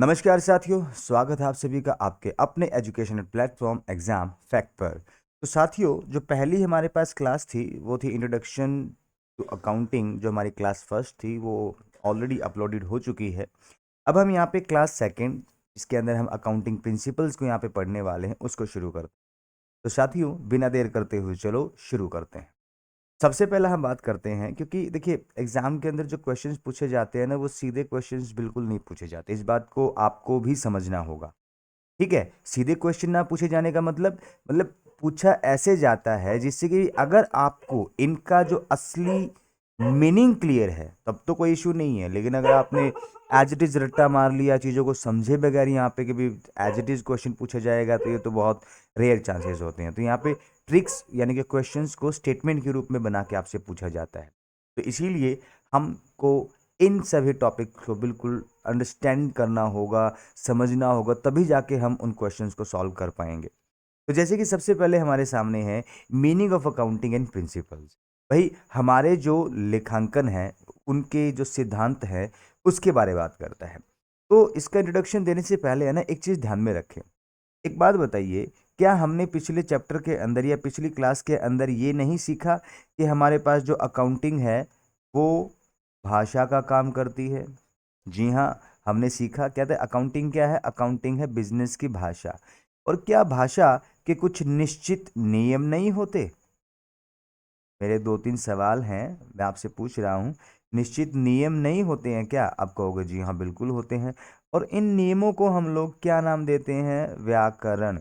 नमस्कार साथियों, स्वागत है आप सभी का आपके अपने एजुकेशनल प्लेटफॉर्म एग्जाम फैक्ट पर। तो साथियों, जो पहली हमारे पास क्लास थी वो थी इंट्रोडक्शन टू अकाउंटिंग। जो हमारी क्लास फर्स्ट थी वो ऑलरेडी अपलोडेड हो चुकी है। अब हम यहाँ पे क्लास सेकंड, इसके अंदर हम अकाउंटिंग प्रिंसिपल्स को यहाँ पे पढ़ने वाले हैं, उसको शुरू करते हैं। तो साथियों, बिना देर करते हुए चलो शुरू करते हैं। सबसे पहला हम बात करते हैं, क्योंकि देखिए एग्जाम के अंदर जो क्वेश्चंस पूछे जाते हैं ना, वो सीधे क्वेश्चंस बिल्कुल नहीं पूछे जाते। इस बात को आपको भी समझना होगा। ठीक है, सीधे क्वेश्चन ना पूछे जाने का मतलब पूछा ऐसे जाता है जिससे कि अगर आपको इनका जो असली मीनिंग क्लियर है तब तो कोई इशू नहीं है, लेकिन अगर आपने एज इट इज रट्टा मार लिया, चीज़ों को समझे बगैर यहाँ पे कि भी एज इट इज क्वेश्चन पूछा जाएगा, तो ये तो बहुत रेयर चांसेस होते हैं। तो यहाँ पे ट्रिक्स यानी कि क्वेश्चंस को स्टेटमेंट के रूप में बना के आपसे पूछा जाता है। तो इसीलिए हमको इन सभी टॉपिक को बिल्कुल अंडरस्टैंड करना होगा, समझना होगा, तभी जाके हम उन क्वेश्चंस को सॉल्व कर पाएंगे। तो जैसे कि सबसे पहले हमारे सामने है meaning of accounting and principles. भाई, हमारे जो लेखांकन है, उनके जो सिद्धांत हैं, उसके बारे में बात करता है। तो इसका इंट्रोडक्शन देने से पहले है ना, एक चीज़ ध्यान में रखें। एक बात बताइए, क्या हमने पिछले चैप्टर के अंदर या पिछली क्लास के अंदर ये नहीं सीखा कि हमारे पास जो अकाउंटिंग है वो भाषा का काम करती है? जी हाँ, हमने सीखा। क्या था अकाउंटिंग? क्या है अकाउंटिंग? है बिजनेस की भाषा। और क्या भाषा के कुछ निश्चित नियम नहीं होते? मेरे दो तीन सवाल हैं, मैं आपसे पूछ रहा हूँ। निश्चित नियम नहीं होते हैं क्या? आप कहोगे जी हाँ बिल्कुल होते हैं। और इन नियमों को हम लोग क्या नाम देते हैं? व्याकरण।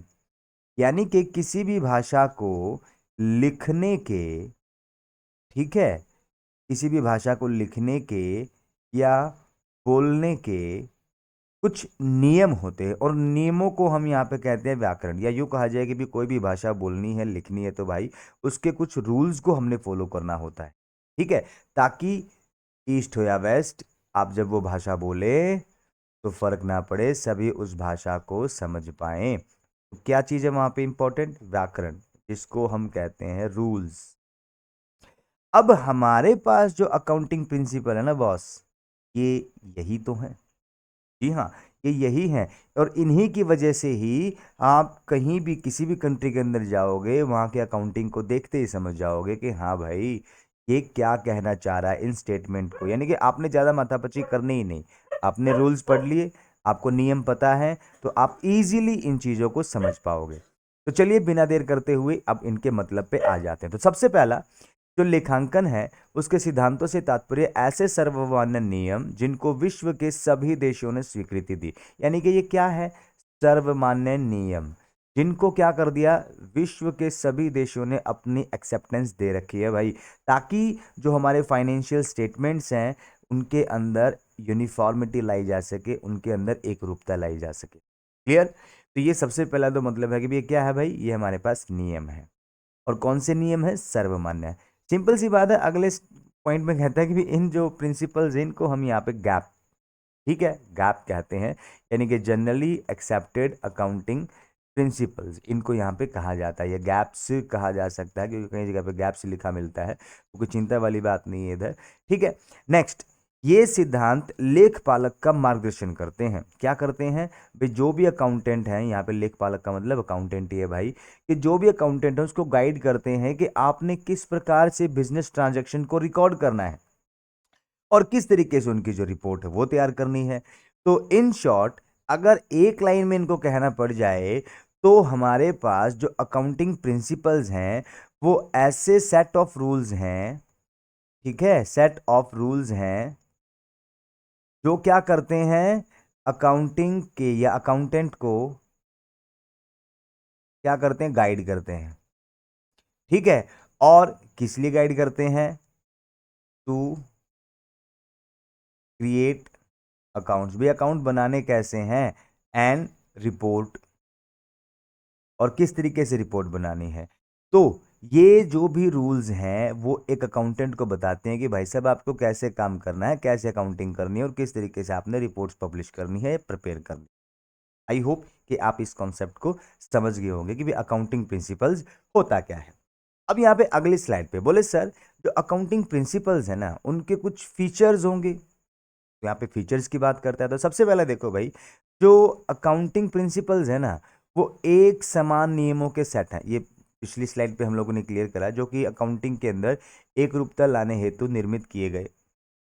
यानी कि किसी भी भाषा को लिखने के, ठीक है, किसी भी भाषा को लिखने के या बोलने के कुछ नियम होते हैं, और नियमों को हम यहाँ पे कहते हैं व्याकरण। या यूँ कहा जाए कि भी कोई भी भाषा बोलनी है, लिखनी है, तो भाई उसके कुछ रूल्स को हमने फॉलो करना होता है। ठीक है, ताकि ईस्ट हो या वेस्ट, आप जब वो भाषा बोले तो फर्क ना पड़े, सभी उस भाषा को समझ पाए। तो क्या चीज़ है वहाँ पे इंपॉर्टेंट? व्याकरण, जिसको हम कहते हैं रूल्स। अब हमारे पास जो अकाउंटिंग प्रिंसिपल है ना बॉस, ये यही तो है। जी हाँ, ये यही है। और इन्हीं की वजह से ही आप कहीं भी किसी भी कंट्री के अंदर जाओगे, वहाँ के अकाउंटिंग को देखते ही समझ जाओगे कि हाँ भाई, ये क्या कहना चाह रहा है इन स्टेटमेंट को। यानी कि आपने ज़्यादा माथापच्ची करनी ही नहीं, आपने रूल्स पढ़ लिए, आपको नियम पता है, तो आप इजीली इन चीज़ों को समझ पाओगे। तो चलिए बिना देर करते हुए अब इनके मतलब पे आ जाते हैं। तो सबसे पहला जो लेखांकन है, उसके सिद्धांतों से तात्पर्य ऐसे सर्वमान्य नियम जिनको विश्व के सभी देशों ने स्वीकृति दी। यानी कि ये क्या है? सर्वमान्य नियम, जिनको क्या कर दिया? विश्व के सभी देशों ने अपनी एक्सेप्टेंस दे रखी है भाई, ताकि जो हमारे फाइनेंशियल स्टेटमेंट्स हैं उनके अंदर यूनिफॉर्मिटी लाई जा सके, उनके अंदर एक रूपता लाई जा सके। क्लियर? तो ये सबसे पहला तो मतलब है कि ये क्या है भाई? ये हमारे पास नियम है। और कौन से नियम है? सर्वमान्य। सिंपल सी बात है। अगले पॉइंट में कहता है कि भी इन जो प्रिंसिपल्स हैं इनको हम यहाँ पे गैप, ठीक है, गैप कहते हैं। यानी कि जनरली एक्सेप्टेड अकाउंटिंग प्रिंसिपल्स, इनको यहाँ पे कहा जाता है। ये गैप्स कहा जा सकता है, क्योंकि कई जगह पे गैप्स लिखा मिलता है, तो कोई चिंता वाली बात नहीं है इधर। ठीक है, नेक्स्ट। ये सिद्धांत लेखपालक का मार्गदर्शन करते हैं। क्या करते हैं भाई? जो भी अकाउंटेंट है, यहाँ पे लेखपालक का मतलब अकाउंटेंट ही है भाई, कि जो भी अकाउंटेंट है उसको गाइड करते हैं कि आपने किस प्रकार से बिजनेस ट्रांजैक्शन को रिकॉर्ड करना है और किस तरीके से उनकी जो रिपोर्ट है वो तैयार करनी है। तो इन शॉर्ट, अगर एक लाइन में इनको कहना पड़ जाए, तो हमारे पास जो अकाउंटिंग प्रिंसिपल्स हैं वो ऐसे सेट ऑफ रूल्स हैं, ठीक है, सेट ऑफ रूल्स हैं जो क्या करते हैं? अकाउंटिंग के या अकाउंटेंट को क्या करते हैं? गाइड करते हैं। ठीक है, और किस लिए गाइड करते हैं? To create accounts. भी अकाउंट बनाने कैसे हैं? एंड रिपोर्ट, और किस तरीके से रिपोर्ट बनानी है। तो ये जो भी रूल्स हैं वो एक अकाउंटेंट को बताते हैं कि भाई साहब आपको कैसे काम करना है, कैसे अकाउंटिंग करनी है, और किस तरीके से आपने रिपोर्ट्स पब्लिश करनी है, प्रिपेयर करनी है। आई होप कि आप इस कॉन्सेप्ट को समझ गए होंगे कि भी अकाउंटिंग प्रिंसिपल्स होता क्या है। अब यहाँ पे अगली स्लाइड पे बोले सर, जो अकाउंटिंग प्रिंसिपल्स है ना, उनके कुछ फीचर्स होंगे। तो यहाँ पे फीचर्स की बात करता है तो सबसे पहले देखो भाई, जो अकाउंटिंग प्रिंसिपल्स है ना, वो एक समान नियमों के सेट हैं। ये पिछली स्लाइड पे हम लोगों ने क्लियर करा, जो कि अकाउंटिंग के अंदर एक रूपता लाने हेतु निर्मित किए गए।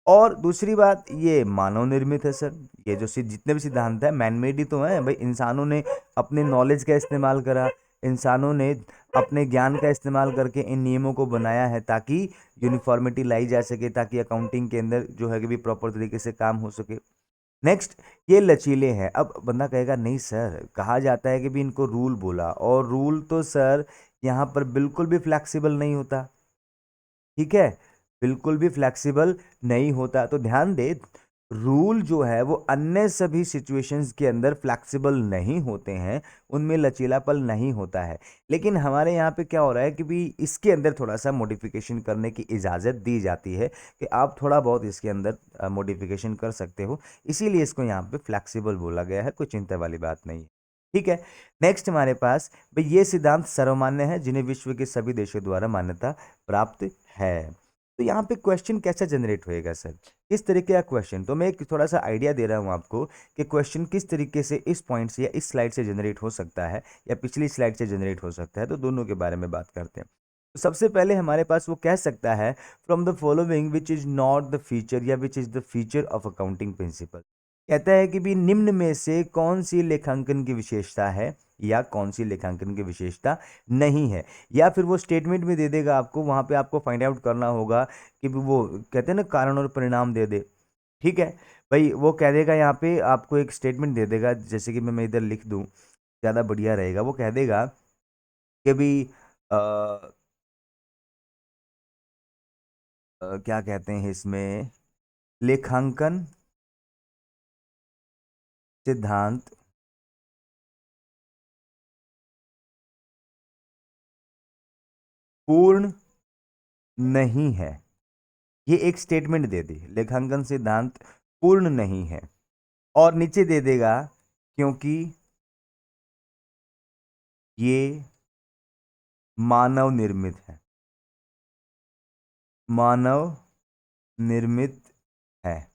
और दूसरी बात, ये मानव निर्मित है सर। ये जो जितने भी सिद्धांत है मैनमेड ही तो है भाई, इंसानों ने अपने नॉलेज का इस्तेमाल करा, इंसानों ने अपने ज्ञान का इस्तेमाल करके इन नियमों को बनाया है ताकि यूनिफॉर्मिटी लाई जा सके, ताकि अकाउंटिंग के अंदर जो है कि भी प्रॉपर तरीके से काम हो सके। नेक्स्ट, ये लचीले हैं। अब बंदा कहेगा नहीं सर, कहा जाता है कि भी इनको रूल बोला, और रूल तो सर यहाँ पर बिल्कुल भी फ्लेक्सिबल नहीं होता। ठीक है, बिल्कुल भी फ्लेक्सिबल नहीं होता। तो ध्यान दे, रूल जो है वो अन्य सभी सिचुएशंस के अंदर फ्लेक्सिबल नहीं होते हैं, उनमें लचीलापन नहीं होता है। लेकिन हमारे यहाँ पे क्या हो रहा है कि भी इसके अंदर थोड़ा सा मॉडिफिकेशन करने की इजाज़त दी जाती है कि आप थोड़ा बहुत इसके अंदर मॉडिफिकेशन कर सकते हो, इसीलिए इसको यहाँ पे फ्लेक्सिबल बोला गया है। कोई चिंता वाली बात नहीं है। ठीक है, नेक्स्ट हमारे पास भाई, ये सिद्धांत सर्वमान्य है जिन्हें विश्व के सभी देशों द्वारा मान्यता प्राप्त है। तो यहाँ पे क्वेश्चन कैसा जनरेट होएगा सर, किस तरीके का क्वेश्चन? तो मैं एक थोड़ा सा आइडिया दे रहा हूँ आपको कि क्वेश्चन किस तरीके से इस पॉइंट से या इस स्लाइड से जनरेट हो सकता है या पिछली स्लाइड से जनरेट हो सकता है। तो दोनों के बारे में बात करते हैं। तो सबसे पहले हमारे पास वो कह सकता है, from the following which is not the feature या which is the feature of accounting principle. कहता है कि भी निम्न में से कौन सी लेखांकन की विशेषता है या कौन सी लेखांकन की विशेषता नहीं है। या फिर वो स्टेटमेंट में दे देगा आपको, वहां पे आपको फाइंड आउट करना होगा कि वो कहते हैं ना कारण और परिणाम दे दे। ठीक है भाई, वो कह देगा यहाँ पे आपको एक स्टेटमेंट दे देगा, जैसे कि मैं इधर लिख दूं ज़्यादा बढ़िया रहेगा। वो कह देगा कि भी क्या कहते हैं इसमें, लेखांकन सिद्धांत पूर्ण नहीं है। ये एक स्टेटमेंट दे दी, लेखांकन सिद्धांत पूर्ण नहीं है। और नीचे दे देगा क्योंकि ये मानव निर्मित है, मानव निर्मित है।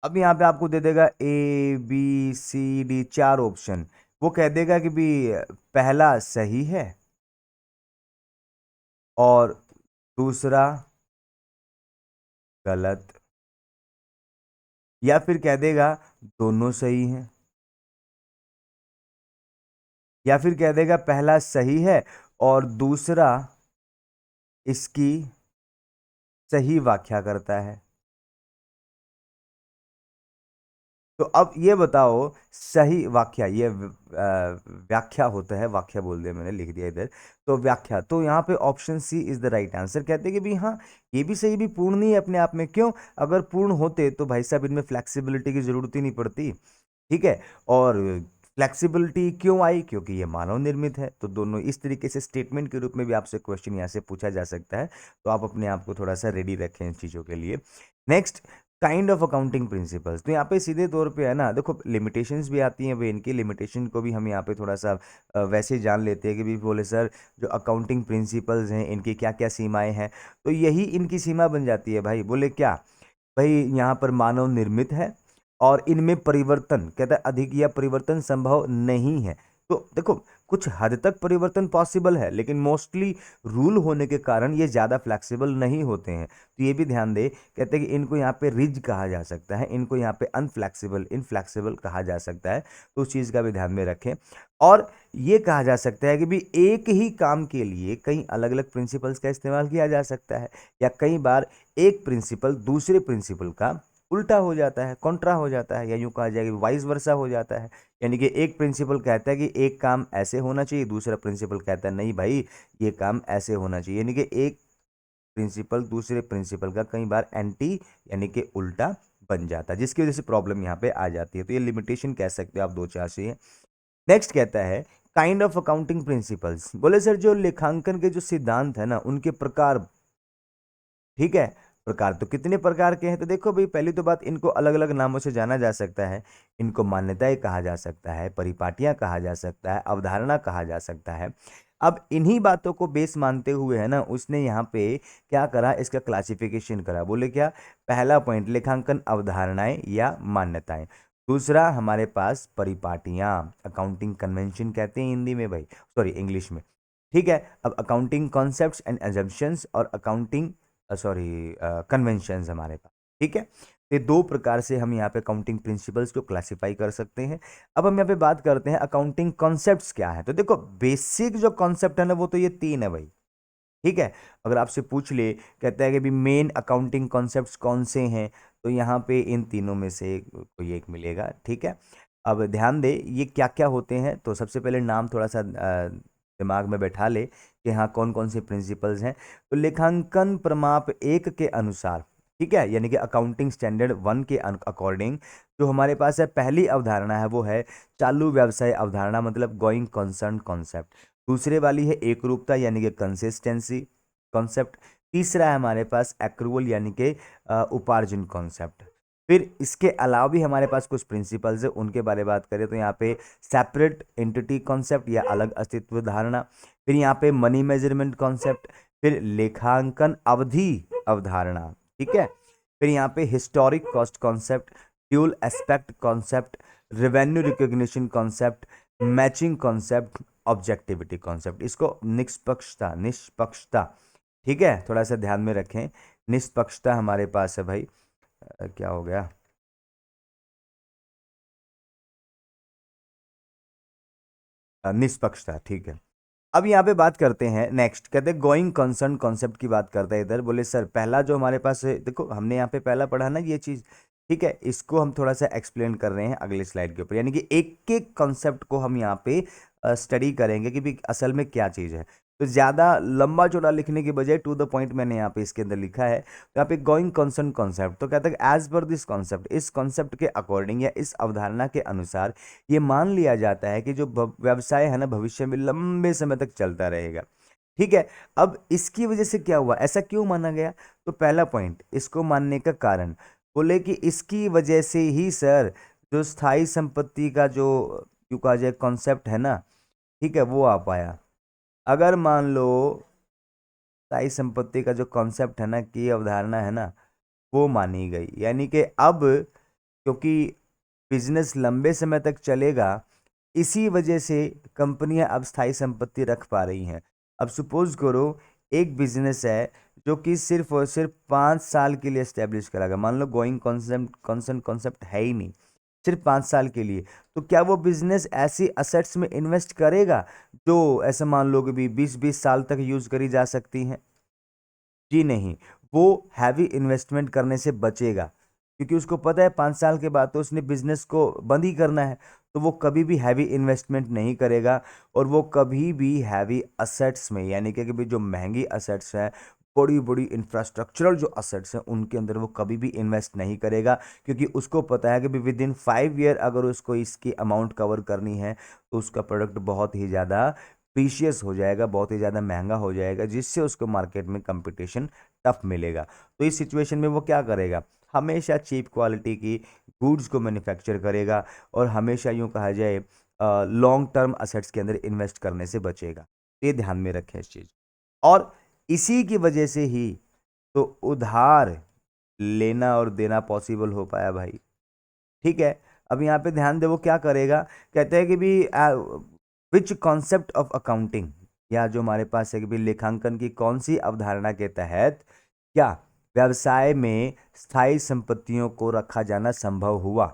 अब यहाँ पे आपको दे देगा ABCD 4 ऑप्शन। वो कह देगा कि भी पहला सही है और दूसरा गलत, या फिर कह देगा दोनों सही हैं, या फिर कह देगा पहला सही है और दूसरा इसकी सही व्याख्या करता है। तो अब ये बताओ, सही व्याख्या, ये व्याख्या होता है, व्याख्या बोल दिया मैंने, लिख दिया इधर। तो व्याख्या, तो यहाँ पे option C is the right answer. कहते हैं कि भी हाँ, ये भी सही भी पूर्ण नहीं है अपने आप में। क्यों? अगर पूर्ण होते तो भाई साहब इनमें फ्लेक्सिबिलिटी की जरूरत ही नहीं पड़ती। ठीक है, और फ्लेक्सिबिलिटी क्यों आई? क्योंकि ये मानव निर्मित है। तो दोनों इस तरीके से स्टेटमेंट के रूप में भी आपसे क्वेश्चन यहाँ से पूछा जा सकता है। तो आप अपने आप को थोड़ा सा रेडी रखें इन चीज़ों के लिए। Next, kind of accounting principles. तो यहाँ पे सीधे तौर पे है ना, देखो लिमिटेशंस भी आती हैं, वे इनकी लिमिटेशन को भी हम यहाँ पे थोड़ा सा वैसे जान लेते हैं कि भी बोले सर जो अकाउंटिंग प्रिंसिपल्स हैं इनकी क्या क्या सीमाएं हैं। तो यही इनकी सीमा बन जाती है भाई। बोले क्या भाई, यहाँ पर मानव निर्मित है और इनमें परिवर्तन, कहता है अधिक या परिवर्तन संभव नहीं है। तो देखो, कुछ हद तक परिवर्तन पॉसिबल है, लेकिन मोस्टली रूल होने के कारण ये ज़्यादा फ्लेक्सिबल नहीं होते हैं। तो ये भी ध्यान दे, कहते हैं कि इनको यहाँ पे रिज कहा जा सकता है, इनको यहाँ पे अनफ्लेक्सिबल, इनफ्लेक्सिबल कहा जा सकता है। तो उस चीज़ का भी ध्यान में रखें। और ये कहा जा सकता है कि भी एक ही काम के लिए कई अलग अलग प्रिंसिपल्स का इस्तेमाल किया जा सकता है, या कई बार एक प्रिंसिपल दूसरे प्रिंसिपल का उल्टा हो जाता है, कॉन्ट्रा हो जाता है, या यूं कहा जाए कि वाइस वर्सा हो जाता है। यानी कि एक प्रिंसिपल कहता है कि एक काम ऐसे होना चाहिए, दूसरा प्रिंसिपल कहता है नहीं भाई ये काम ऐसे होना चाहिए। यानी कि एक प्रिंसिपल दूसरे प्रिंसिपल का कई बार एंटी यानी कि उल्टा बन जाता है, जिसकी वजह से प्रॉब्लम यहाँ पे आ जाती है। तो ये लिमिटेशन कह सकते हो आप, दो चार से। नेक्स्ट कहता है काइंड ऑफ अकाउंटिंग प्रिंसिपल्स। बोले सर जो लेखांकन के जो सिद्धांत है ना उनके प्रकार। ठीक है, प्रकार तो कितने प्रकार के हैं? तो देखो भाई, पहली तो बात, इनको अलग अलग नामों से जाना जा सकता है। इनको मान्यताएं कहा जा सकता है, परिपाटियां कहा जा सकता है, अवधारणा कहा जा सकता है। अब इन्हीं बातों को बेस मानते हुए है ना, उसने यहाँ पे क्या करा, इसका क्लासिफिकेशन करा। बोले क्या, पहला पॉइंट लेखांकन अवधारणाएं या मान्यताएं, दूसरा हमारे पास परिपाटियां, अकाउंटिंग कन्वेंशन कहते हैं हिंदी में भाई, सॉरी इंग्लिश में, ठीक है। अब अकाउंटिंग कॉन्सेप्ट्स एंड एजम्पशंस और अकाउंटिंग सॉरी कन्वेंशंस हमारे पास, ठीक है। ये दो प्रकार से हम यहाँ पे अकाउंटिंग प्रिंसिपल्स को क्लासिफाई कर सकते हैं। अब हम यहाँ पे बात करते हैं अकाउंटिंग कॉन्सेप्ट्स क्या है। तो देखो बेसिक जो कॉन्सेप्ट है ना, वो तो ये तीन है भाई, ठीक है। अगर आपसे पूछ ले, कहता है कि भी मेन अकाउंटिंग कॉन्सेप्ट्स कौन से हैं, तो यहाँ पे इन तीनों में से कोई एक मिलेगा, ठीक है। अब ध्यान दे ये क्या क्या होते हैं। तो सबसे पहले नाम थोड़ा सा दिमाग में बैठा ले कि हाँ कौन कौन से प्रिंसिपल्स हैं। तो लेखांकन प्रमाप एक के अनुसार, ठीक है, यानी कि अकाउंटिंग स्टैंडर्ड वन के अकॉर्डिंग जो हमारे पास है, पहली अवधारणा है वो है चालू व्यवसाय अवधारणा, मतलब गोइंग कंसर्न कॉन्सेप्ट। दूसरे वाली है एकरूपता यानी कि कंसिस्टेंसी कॉन्सेप्ट। तीसरा है हमारे पास एक्रूवल यानी कि उपार्जन कॉन्सेप्ट। फिर इसके अलावा भी हमारे पास कुछ प्रिंसिपल्स है, उनके बारे में बात करें तो यहाँ पे सेपरेट एंटिटी कॉन्सेप्ट या अलग अस्तित्व धारणा, फिर यहाँ पे मनी मेजरमेंट कॉन्सेप्ट, फिर लेखांकन अवधि अवधारणा, ठीक है। फिर यहाँ पे historic cost concept, dual aspect concept, revenue recognition concept, matching concept, objectivity concept. इसको निष्पक्षता निष्पक्षता, ठीक है, थोड़ा सा ध्यान में रखें। निष्पक्षता हमारे पास है भाई, क्या हो गया, निष्पक्षता, ठीक है। अब यहाँ पे बात करते हैं नेक्स्ट, कहते हैं गोइंग कंसर्न कॉन्सेप्ट की बात करते हैं इधर। बोले सर पहला जो हमारे पास है, देखो हमने यहाँ पे पहला पढ़ा ना ये चीज़, ठीक है, इसको हम थोड़ा सा एक्सप्लेन कर रहे हैं अगले स्लाइड के ऊपर, यानी कि एक एक कॉन्सेप्ट को हम यहाँ पे स्टडी करेंगे कि भी असल में क्या चीज़ है। तो ज़्यादा लंबा चौड़ा लिखने के बजाय टू द पॉइंट मैंने यहाँ पे इसके अंदर लिखा है। तो यहाँ पे गोइंग कंसर्न कॉन्सेप्ट, तो कहता है एज पर दिस कॉन्सेप्ट, इस कॉन्सेप्ट के अकॉर्डिंग या इस अवधारणा के अनुसार ये मान लिया जाता है कि जो व्यवसाय है ना, भविष्य में लंबे समय तक चलता रहेगा, ठीक है। अब इसकी वजह से क्या हुआ, ऐसा क्यों माना गया। तो पहला पॉइंट, इसको मानने का कारण, बोले कि इसकी वजह से ही सर जो स्थायी संपत्ति का जो क्यों कहा जाए कॉन्सेप्ट है ना, ठीक है, वो आ पाया। अगर मान लो स्थायी संपत्ति का जो कॉन्सेप्ट है ना, की अवधारणा है ना, वो मानी गई, यानी कि अब क्योंकि बिजनेस लंबे समय तक चलेगा, इसी वजह से कंपनियां अब स्थायी संपत्ति रख पा रही हैं। अब सपोज करो एक बिजनेस है जो कि सिर्फ और सिर्फ 5 साल के लिए स्टेब्लिश कराएगा, मान लो गोइंग कॉन्सेप्ट कॉन्सेप्ट कॉन्सेप्ट है ही नहीं, सिर्फ 5 साल के लिए, तो क्या वो बिजनेस ऐसी असेट्स में इन्वेस्ट करेगा जो ऐसा मान लो कि भी 20-20 साल तक यूज करी जा सकती हैं। जी नहीं, वो हैवी इन्वेस्टमेंट करने से बचेगा, क्योंकि उसको पता है 5 साल के बाद तो उसने बिजनेस को बंद ही करना है। तो वो कभी भी हैवी इन्वेस्टमेंट नहीं करेगा, और वो कभी भी हैवी असेट्स में, यानी कि भी जो महंगी असेट्स हैं, बड़ी बड़ी इंफ्रास्ट्रक्चरल जो असेट्स हैं, उनके अंदर वो कभी भी इन्वेस्ट नहीं करेगा, क्योंकि उसको पता है कि भी विद इन 5 ईयर अगर उसको इसकी अमाउंट कवर करनी है, तो उसका प्रोडक्ट बहुत ही ज़्यादा प्रीशियस हो जाएगा, बहुत ही ज़्यादा महंगा हो जाएगा, जिससे उसको मार्केट में कंपटीशन टफ मिलेगा। तो इस सिचुएशन में वो क्या करेगा, हमेशा चीप क्वालिटी की गुड्स को मैन्युफैक्चर करेगा, और हमेशा यूँ कहा जाए लॉन्ग टर्म असेट्स के अंदर इन्वेस्ट करने से बचेगा। ये ध्यान में रखें इस चीज़। और इसी की वजह से ही तो उधार लेना और देना पॉसिबल हो पाया भाई, ठीक है। अब यहाँ पे ध्यान दे वो क्या करेगा, कहते हैं कि भी विच कॉन्सेप्ट ऑफ अकाउंटिंग, या जो हमारे पास है कि भी लेखांकन की कौन सी अवधारणा के तहत क्या व्यवसाय में स्थायी संपत्तियों को रखा जाना संभव हुआ।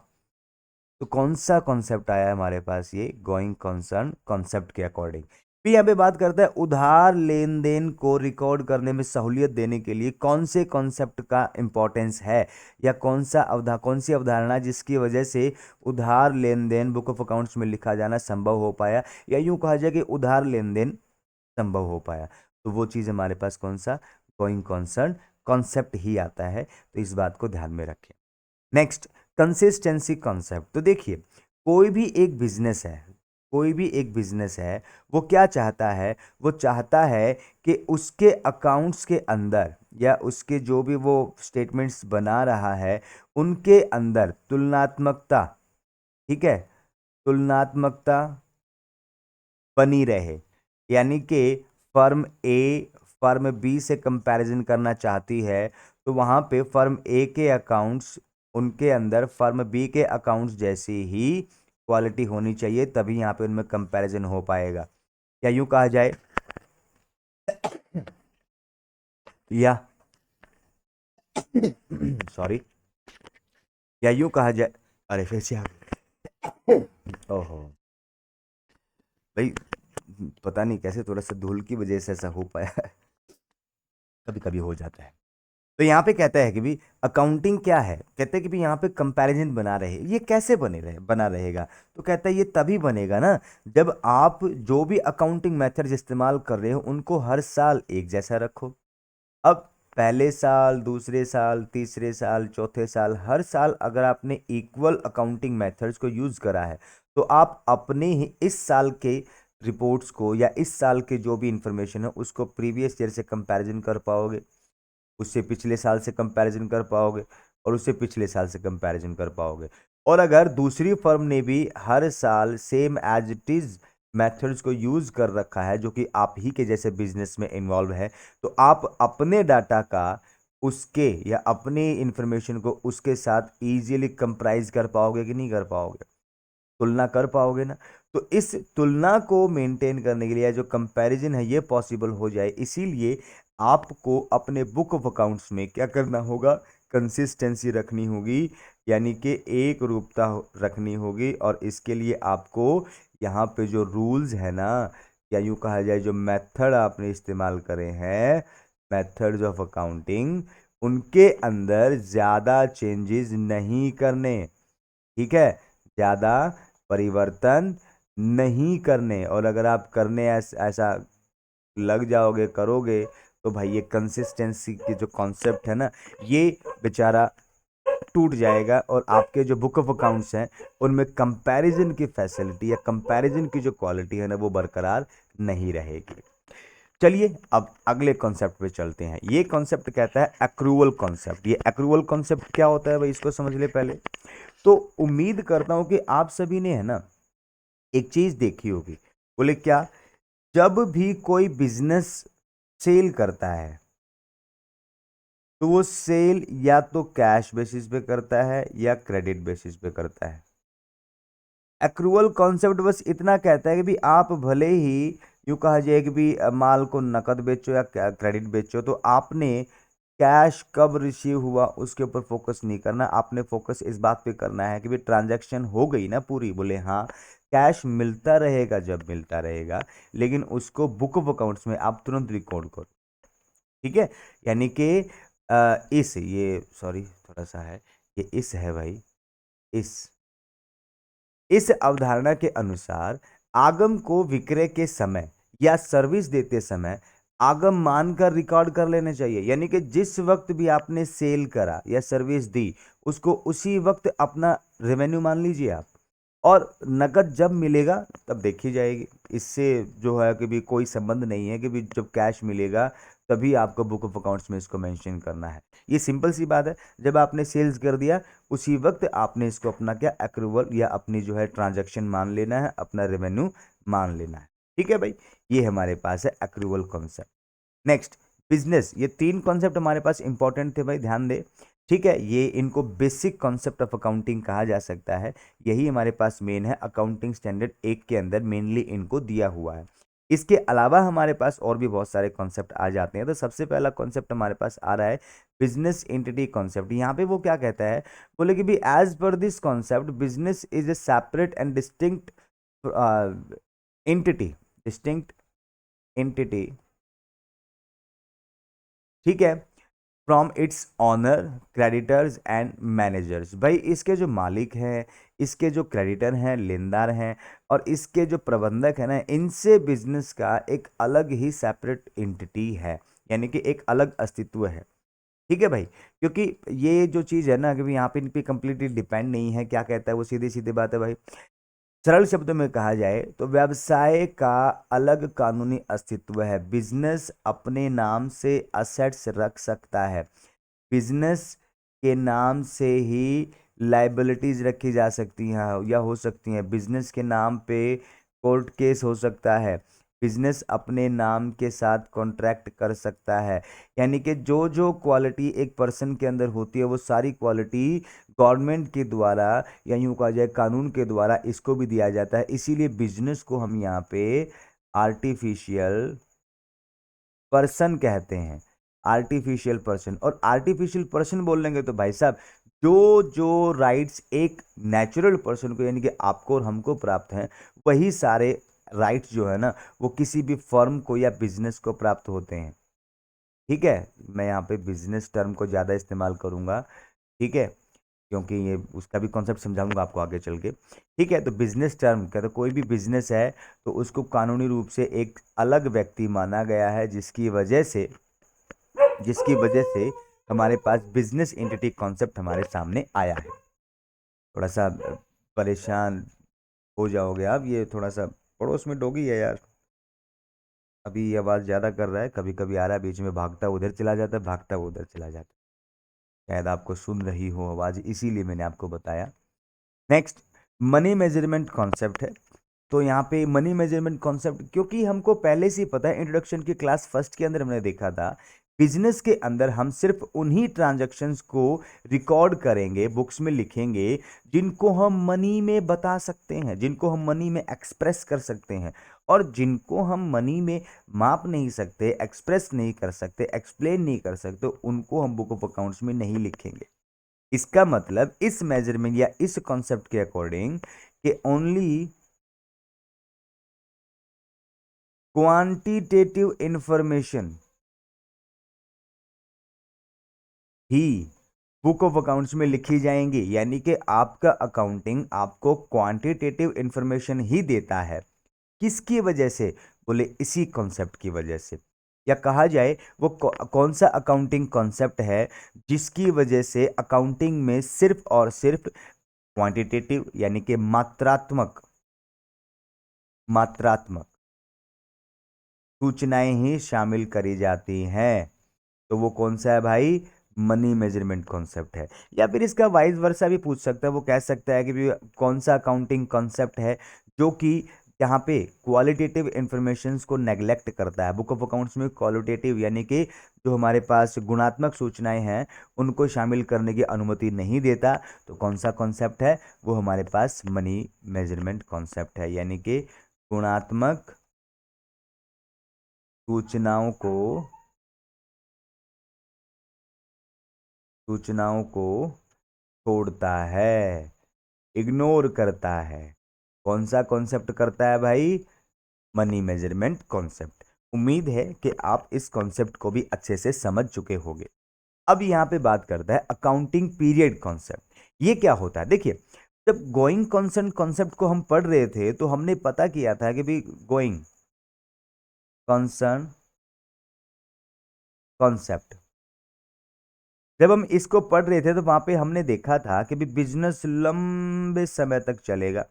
तो कौन सा कॉन्सेप्ट आया है हमारे पास, ये गोइंग कंसर्न कॉन्सेप्ट के अकॉर्डिंग। फिर यहाँ पे बात करता है उधार लेन देन को रिकॉर्ड करने में सहूलियत देने के लिए कौन से कॉन्सेप्ट का इंपॉर्टेंस है, या कौन सी अवधारणा जिसकी वजह से उधार लेन देन बुक ऑफ अकाउंट्स में लिखा जाना संभव हो पाया, या यूं कहा जाए कि उधार लेन देन संभव हो पाया। तो वो चीज़ हमारे पास कौन सा, गोइंग कंसर्न कॉन्सेप्ट ही आता है। तो इस बात को ध्यान में रखें। Next, consistency concept. तो देखिए कोई भी एक बिजनेस है, कोई भी एक बिजनेस है, वो क्या चाहता है, वो चाहता है कि उसके अकाउंट्स के अंदर या उसके जो भी वो स्टेटमेंट्स बना रहा है, उनके अंदर तुलनात्मकता, ठीक है, तुलनात्मकता बनी रहे। यानी कि फर्म ए फर्म बी से कंपैरिजन करना चाहती है, तो वहाँ पे फर्म ए के अकाउंट्स उनके अंदर फर्म बी के अकाउंट्स जैसी ही क्वालिटी होनी चाहिए, तभी यहाँ पे उनमें कंपैरिजन हो पाएगा। या यूं कहा जाए या सॉरी, या यूं कहा जाए, अरे फिर से आ गए। ओहो भाई, पता नहीं कैसे थोड़ा सा धूल की वजह से ऐसा हो पाया है, कभी कभी हो जाता है। तो यहाँ पे कहता है कि भी अकाउंटिंग क्या है, कहते हैं कि भी यहाँ पे कंपैरिजन बना रहे, ये कैसे बना रहेगा। तो कहता है ये तभी बनेगा ना जब आप जो भी अकाउंटिंग मेथड्स इस्तेमाल कर रहे हो उनको हर साल एक जैसा रखो। अब पहले साल, दूसरे साल, तीसरे साल, चौथे साल, हर साल अगर आपने इक्वल अकाउंटिंग मेथड्स को यूज करा है, तो आप अपने ही इस साल के रिपोर्ट्स को या इस साल के जो भी इंफॉर्मेशन है उसको प्रीवियस ईयर से कंपैरिजन कर पाओगे, उससे पिछले साल से कंपैरिजन कर पाओगे, और उससे पिछले साल से कंपैरिजन कर पाओगे। और अगर दूसरी फर्म ने भी हर साल same as it is methods को यूज कर रखा है जो कि आप ही के जैसे बिजनेस में इन्वॉल्व है, तो आप अपने डाटा का उसके या अपने इंफॉर्मेशन को उसके साथ इजीली कंपेराइज कर पाओगे कि नहीं कर पाओगे, तुलना कर पाओगे ना। तो इस तुलना को मेंटेन करने के लिए जो कंपैरिजन है ये पॉसिबल हो जाए, इसीलिए आपको अपने बुक ऑफ अकाउंट्स में क्या करना होगा, कंसिस्टेंसी रखनी होगी, यानी कि एक रूपता रखनी होगी। और इसके लिए आपको यहाँ पे जो रूल्स है ना, या यूँ कहा जाए जो मेथड आपने इस्तेमाल करे हैं, मेथड्स ऑफ अकाउंटिंग, उनके अंदर ज़्यादा चेंजेस नहीं करने, ठीक है, ज़्यादा परिवर्तन नहीं करने। और अगर आप करने ऐसा लग जाओगे, करोगे, तो भाई ये कंसिस्टेंसी की जो कॉन्सेप्ट है ना, ये बेचारा टूट जाएगा, और आपके जो बुक ऑफ अकाउंट्स हैं उनमें कंपैरिजन की फैसिलिटी या कंपैरिजन की जो क्वालिटी है ना वो बरकरार नहीं रहेगी। चलिए अब अगले कॉन्सेप्ट पे चलते हैं। ये कॉन्सेप्ट कहता है एक्रूवल कॉन्सेप्ट। ये एक्रूवल कॉन्सेप्ट क्या होता है भाई, इसको समझ ले पहले। तो उम्मीद करता हूं कि आप सभी ने है ना एक चीज देखी होगी, बोले क्या, जब भी कोई बिजनेस सेल करता है तो वो सेल या तो कैश बेसिस पे करता है या क्रेडिट बेसिस पे करता है। एक्रूवल कॉन्सेप्ट बस इतना कहता है कि भी आप भले ही यूं कहा जाए कि भी माल को नकद बेचो या क्रेडिट बेचो, तो आपने कैश कब रिसीव हुआ उसके ऊपर फोकस नहीं करना, आपने फोकस इस बात पे करना है कि भी ट्रांजैक्शन हो गई ना पूरी, बोले हाँ, कैश मिलता रहेगा जब मिलता रहेगा, लेकिन उसको बुक ऑफ अकाउंट्स में आप तुरंत रिकॉर्ड करो, ठीक है। यानी कि इस ये सॉरी थोड़ा सा है, ये इस है भाई, इस इस अवधारणा के अनुसार आगम को विक्रय के समय या सर्विस देते समय आगम मानकर रिकॉर्ड कर लेने चाहिए। यानी कि जिस वक्त भी आपने सेल करा या सर्विस दी, उसको उसी वक्त अपना रेवेन्यू मान लीजिए आप, और नकद जब मिलेगा तब देखी जाएगी। इससे जो है कि भी कोई संबंध नहीं है कि भी जब कैश मिलेगा तभी आपको बुक ऑफ अकाउंट्स में इसको मेंशन करना है। ये सिंपल सी बात है, जब आपने सेल्स कर दिया उसी वक्त आपने इसको अपना क्या एक्रूवल या अपनी जो है ट्रांजैक्शन मान लेना है, अपना रेवेन्यू मान लेना है, ठीक है भाई। ये हमारे पास है एक्रूवल कॉन्सेप्ट। Next, business. ये तीन कॉन्सेप्ट हमारे पास इंपॉर्टेंट थे भाई, ध्यान दे, ठीक है। ये इनको बेसिक कॉन्सेप्ट ऑफ अकाउंटिंग कहा जा सकता है, यही हमारे पास मेन है, अकाउंटिंग स्टैंडर्ड 1 के अंदर मेनली इनको दिया हुआ है। इसके अलावा हमारे पास और भी बहुत सारे कॉन्सेप्ट आ जाते हैं। तो सबसे पहला कॉन्सेप्ट हमारे पास आ रहा है बिजनेस एंटिटी कॉन्सेप्ट। यहाँ पे वो क्या कहता है, बोले कि भी as per this concept business is a separate and distinct entity, distinct entity, ठीक है, from its owner, creditors and managers. भाई इसके जो मालिक हैं, इसके जो क्रेडिटर हैं, लेनदार हैं, और इसके जो प्रबंधक हैं ना, इनसे बिजनेस का एक अलग ही सेपरेट एंटिटी है, यानी कि एक अलग अस्तित्व है, ठीक है भाई। क्योंकि ये जो चीज़ है ना कि यहाँ पे इन पे कंप्लीटली डिपेंड नहीं है, क्या कहता है वो, सीधी सीधी बात है भाई। सरल शब्दों में कहा जाए तो व्यवसाय का अलग कानूनी अस्तित्व है। बिजनेस अपने नाम से असेट्स रख सकता है, बिजनेस के नाम से ही लाइबिलिटीज रखी जा सकती हैं या हो सकती हैं, बिजनेस के नाम पे कोर्ट केस हो सकता है, बिजनेस अपने नाम के साथ कॉन्ट्रैक्ट कर सकता है। यानी कि जो जो क्वालिटी एक पर्सन के अंदर होती है वो सारी क्वालिटी गवर्नमेंट के द्वारा या यूं कहा जाए कानून के द्वारा इसको भी दिया जाता है। इसीलिए बिजनेस को हम यहाँ पे आर्टिफिशियल पर्सन कहते हैं। आर्टिफिशियल पर्सन, और आर्टिफिशियल पर्सन बोल लेंगे तो भाई साहब जो जो राइट्स एक नेचुरल पर्सन को यानी कि आपको और हमको प्राप्त हैं, वही सारे राइट्स जो है ना वो किसी भी फर्म को या बिजनेस को प्राप्त होते हैं। ठीक है, मैं यहाँ पे बिजनेस टर्म को ज़्यादा इस्तेमाल करूँगा, ठीक है, क्योंकि ये उसका भी कॉन्सेप्ट समझाऊंगा आपको आगे चल के। ठीक है, तो बिजनेस टर्म कहते तो कोई भी बिजनेस है तो उसको कानूनी रूप से एक अलग व्यक्ति माना गया है, जिसकी वजह से हमारे पास बिजनेस एंटिटी कॉन्सेप्ट हमारे सामने आया है। थोड़ा सा परेशान हो जाओगे आप, ये थोड़ा सा पड़ोस में डॉगी है यार, अभी ये आवाज़ ज़्यादा कर रहा है, कभी कभी आ रहा है बीच में, भागता उधर चला जाता है, भागता वो उधर चला जाता है। शायद आपको सुन रही हो आवाज़, इसीलिए मैंने आपको बताया। नेक्स्ट, मनी मेजरमेंट कॉन्सेप्ट है। तो यहाँ पे मनी मेजरमेंट कॉन्सेप्ट, क्योंकि हमको पहले से ही पता है, इंट्रोडक्शन की क्लास फर्स्ट के अंदर हमने देखा था, बिजनेस के अंदर हम सिर्फ उन्हीं ट्रांजैक्शंस को रिकॉर्ड करेंगे, बुक्स में लिखेंगे, जिनको हम मनी में बता सकते हैं, जिनको हम मनी में एक्सप्रेस कर सकते हैं। और जिनको हम मनी में माप नहीं सकते, एक्सप्रेस नहीं कर सकते, एक्सप्लेन नहीं कर सकते, उनको हम बुक ऑफ अकाउंट्स में नहीं लिखेंगे। इसका मतलब इस मेजरमेंट या इस कॉन्सेप्ट के अकॉर्डिंग कि only quantitative information he book of accounts में लिखी जाएंगी। यानी कि आपका अकाउंटिंग आपको क्वांटिटेटिव इंफॉर्मेशन ही देता है। किसकी वजह से? बोले इसी कॉन्सेप्ट की वजह से। या कहा जाए वो कौन सा अकाउंटिंग कॉन्सेप्ट है जिसकी वजह से अकाउंटिंग में सिर्फ और सिर्फ क्वांटिटेटिव यानी कि मात्रात्मक मात्रात्मक सूचनाएं ही शामिल करी जाती हैं। तो वो कौन सा है भाई? मनी मेजरमेंट कॉन्सेप्ट है। या फिर इसका वाइस वर्सा भी पूछ सकता है, वो कह सकता है कि भी कौन सा अकाउंटिंग कॉन्सेप्ट है जो कि यहाँ पे क्वालिटेटिव इंफॉर्मेशंस को नेग्लेक्ट करता है। बुक ऑफ अकाउंट्स में क्वालिटेटिव यानी कि जो हमारे पास गुणात्मक सूचनाएं हैं उनको शामिल करने की अनुमति नहीं देता। तो कौन सा कॉन्सेप्ट है? वो हमारे पास मनी मेजरमेंट कॉन्सेप्ट है। यानी कि गुणात्मक सूचनाओं को सूचनाओं को छोड़ता है, इग्नोर करता है। कौन सा कॉन्सेप्ट करता है भाई? Money measurement concept. उम्मीद है कि आप इस कॉन्सेप्ट को भी अच्छे से समझ चुके होंगे। अब यहाँ पे बात करता है अकाउंटिंग पीरियड कॉन्सेप्ट। ये क्या होता है? देखिए, जब गोइंग कंसर्न कॉन्सेप्ट को हम पढ़ रहे थे तो हमने पता किया था कि भाई गोइंग कंसर्न कॉन्सेप्ट, जब हम इसको पढ़ रहे थे तो वहां पे हमने देखा था कि भी बिजनेस लंबे समय तक चलेगा,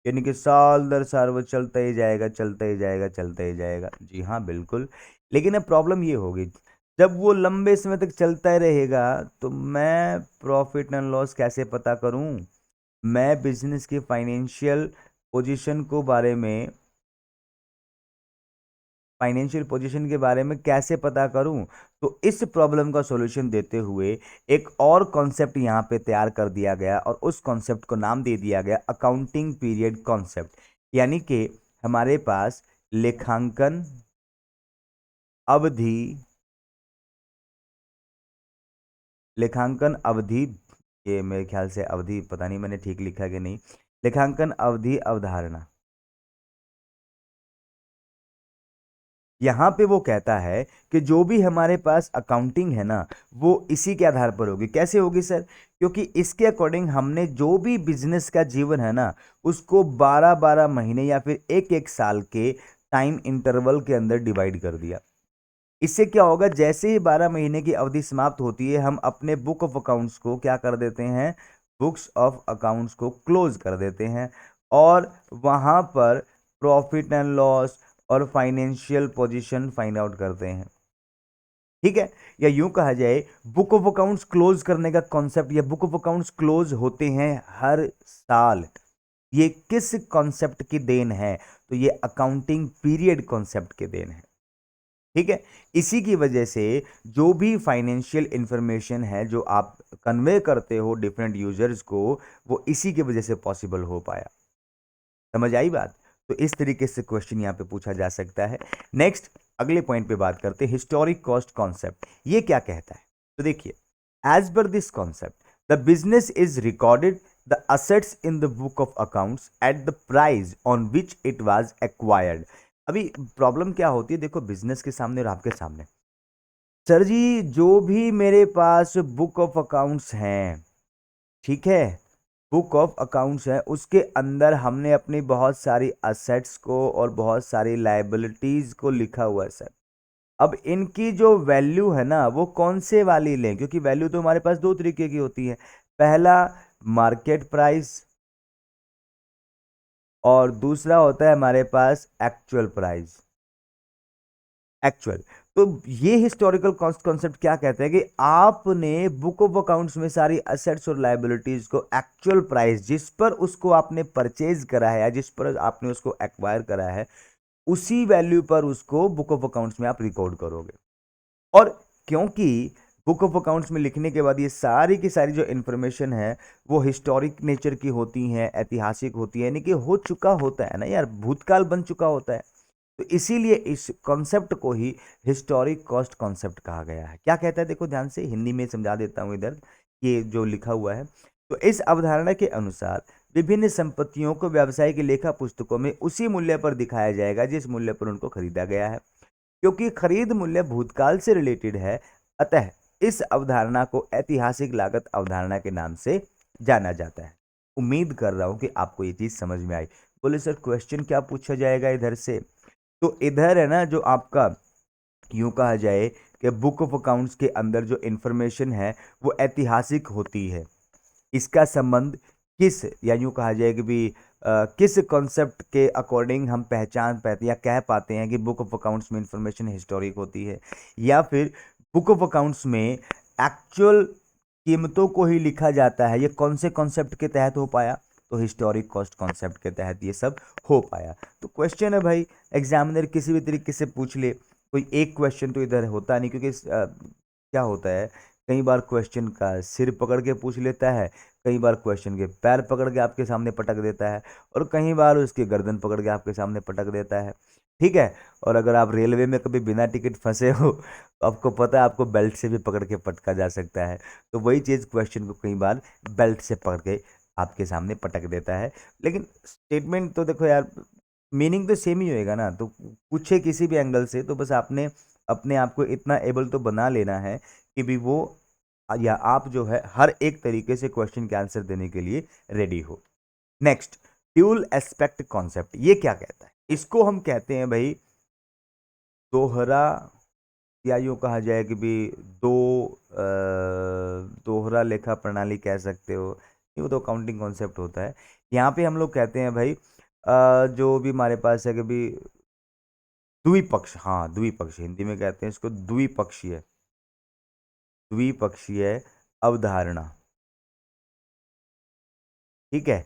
यानी कि साल दर साल वो चलता ही जाएगा, चलता ही जाएगा, चलता ही जाएगा। जी हाँ, बिल्कुल। लेकिन अब प्रॉब्लम ये होगी, जब वो लंबे समय तक चलता ही रहेगा तो मैं प्रॉफिट एंड लॉस कैसे पता करूं? मैं बिजनेस की फाइनेंशियल पोजीशन के बारे में कैसे पता करूं? तो इस प्रॉब्लम का सॉल्यूशन देते हुए एक और कॉन्सेप्ट यहां पे तैयार कर दिया गया और उस कॉन्सेप्ट को नाम दे दिया गया अकाउंटिंग पीरियड कॉन्सेप्ट। यानी कि हमारे पास लेखांकन अवधि लेखांकन अवधि ये मेरे ख्याल से अवधि, पता नहीं मैंने ठीक लिखा कि नहीं, लेखांकन अवधि अवधारणा। यहाँ पे वो कहता है कि जो भी हमारे पास अकाउंटिंग है ना वो इसी के आधार पर होगी। कैसे होगी सर? क्योंकि इसके अकॉर्डिंग हमने जो भी बिजनेस का जीवन है ना उसको 12-12 महीने या फिर एक एक साल के टाइम इंटरवल के अंदर डिवाइड कर दिया। इससे क्या होगा? जैसे ही 12 महीने की अवधि समाप्त होती है हम अपने बुक ऑफ अकाउंट्स को क्या कर देते हैं? बुक्स ऑफ अकाउंट्स को क्लोज कर देते हैं और वहां पर प्रॉफिट एंड लॉस और फाइनेंशियल पोजीशन फाइंड आउट करते हैं। ठीक है, या यूं कहा जाए बुक ऑफ अकाउंट्स क्लोज करने का कॉन्सेप्ट या बुक ऑफ अकाउंट्स क्लोज होते हैं हर साल। ये किस कॉन्सेप्ट की देन है? तो ये अकाउंटिंग पीरियड कॉन्सेप्ट की देन है। ठीक है, इसी की वजह से जो भी फाइनेंशियल इंफॉर्मेशन है जो आप कन्वे करते हो डिफरेंट यूजर्स को, वो इसी की वजह से पॉसिबल हो पाया। समझ आई बात? तो इस तरीके से क्वेश्चन यहाँ पे पूछा जा सकता है। नेक्स्ट अगले पॉइंट पे बात करते हैं, हिस्टोरिक कॉस्ट कॉन्सेप्ट। ये क्या कहता है? तो देखिए, as per this concept the business is recorded the assets in the book of accounts at the price on which it was acquired. अभी प्रॉब्लम क्या होती है, देखो बिजनेस के सामने और आपके सामने, सर जी जो भी मेरे पास बुक ऑफ अकाउंट्स हैं, ठीक है, बुक ऑफ अकाउंट्स है, उसके अंदर हमने अपनी बहुत सारी असेट्स को और बहुत सारी लायबिलिटीज को लिखा हुआ है सर। अब इनकी जो वैल्यू है ना, वो कौन से वाली लें? क्योंकि वैल्यू तो हमारे पास दो तरीके की होती है। पहला मार्केट प्राइस और दूसरा होता है हमारे पास एक्चुअल प्राइस। एक्चुअल, तो ये हिस्टोरिकल कॉस्ट कॉन्सेप्ट क्या कहते हैं कि आपने बुक ऑफ अकाउंट्स में सारी असेट्स और लायबिलिटीज को एक्चुअल प्राइस जिस पर उसको आपने परचेज करा है या जिस पर आपने उसको एक्वायर करा है, उसी वैल्यू पर उसको बुक ऑफ अकाउंट्स में आप रिकॉर्ड करोगे। और क्योंकि बुक ऑफ अकाउंट्स में लिखने के बाद ये सारी की सारी जो इंफॉर्मेशन है वो हिस्टोरिक नेचर की होती है, ऐतिहासिक होती है, यानी कि हो चुका होता है ना यार, भूतकाल बन चुका होता है। तो इसीलिए इस कॉन्सेप्ट को ही हिस्टोरिक कॉस्ट कॉन्सेप्ट कहा गया है। क्या कहता है, देखो ध्यान से हिंदी में समझा देता हूं इधर, ये जो लिखा हुआ है। तो इस अवधारणा के अनुसार विभिन्न संपत्तियों को व्यावसायिक लेखा पुस्तकों में उसी मूल्य पर दिखाया जाएगा जिस मूल्य पर उनको खरीदा गया है। क्योंकि खरीद मूल्य भूतकाल से रिलेटेड है, अतः इस अवधारणा को ऐतिहासिक लागत अवधारणा के नाम से जाना जाता है। उम्मीद कर रहा हूं कि आपको ये चीज समझ में आई। बोले सर क्वेश्चन क्या पूछा जाएगा इधर से? तो इधर है ना, जो आपका यूं कहा जाए कि बुक ऑफ अकाउंट्स के अंदर जो इंफॉर्मेशन है वो ऐतिहासिक होती है। इसका संबंध किस, या यूं कहा जाए कि भी किस कॉन्सेप्ट के अकॉर्डिंग हम पहचान पाते या कह पाते हैं कि बुक ऑफ अकाउंट्स में इंफॉर्मेशन हिस्टोरिक होती है, या फिर बुक ऑफ अकाउंट्स में एक्चुअल कीमतों को ही लिखा जाता है। ये कौन से कॉन्सेप्ट के तहत हो पाया? तो हिस्टोरिक कॉस्ट कॉन्सेप्ट के तहत ये सब हो पाया। तो क्वेश्चन है भाई, एग्जामिनर किसी भी तरीके से पूछ ले, कोई एक क्वेश्चन तो इधर होता नहीं, क्योंकि क्या होता है, कई बार क्वेश्चन का सिर पकड़ के पूछ लेता है, कई बार क्वेश्चन के पैर पकड़ के आपके सामने पटक देता है, और कई बार उसके गर्दन पकड़ के आपके सामने पटक देता है। ठीक है, और अगर आप रेलवे में कभी बिना टिकट फंसे हो तो आपको पता है आपको बेल्ट से भी पकड़ के पटका जा सकता है। तो वही चीज़ क्वेश्चन को कई बार बेल्ट से पकड़ के आपके सामने पटक देता है। लेकिन स्टेटमेंट तो देखो यार, मीनिंग तो सेम ही होएगा ना। तो पूछे किसी भी एंगल से, तो बस आपने अपने आप को इतना एबल तो बना लेना है कि भी वो या आप जो है हर एक तरीके से क्वेश्चन के आंसर देने के लिए रेडी हो। नेक्स्ट, ड्यूल एस्पेक्ट कॉन्सेप्ट, ये क्या कहता है? इसको हम कहते हैं भाई दोहरा, या यूँ कहा जाए कि भी दो दोहरा लेखा प्रणाली कह सकते हो। ये वो तो अकाउंटिंग कॉन्सेप्ट होता है। यहाँ पे हम लोग कहते हैं भाई जो भी हमारे पास है कि भी द्विपक्ष, हाँ द्विपक्षीय, हिंदी में कहते हैं इसको द्विपक्षीय, द्विपक्षीय अवधारणा। ठीक है,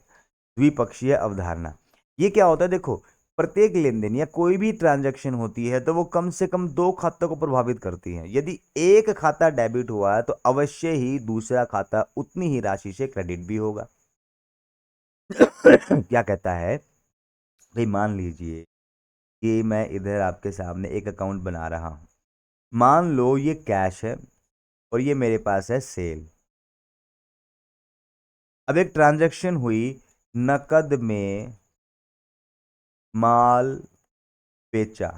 द्विपक्षीय अवधारणा। ये क्या होता है, देखो प्रत्येक लेन देन या कोई भी ट्रांजैक्शन होती है तो वो कम से कम दो खातों को प्रभावित करती है। यदि एक खाता डेबिट हुआ है तो अवश्य ही दूसरा खाता उतनी ही राशि से क्रेडिट भी होगा। क्या कहता है भाई, मान लीजिए कि मैं इधर आपके सामने एक अकाउंट बना रहा हूं, मान लो ये कैश है और ये मेरे पास है सेल। अब एक ट्रांजैक्शन हुई, नकद में माल बेचा,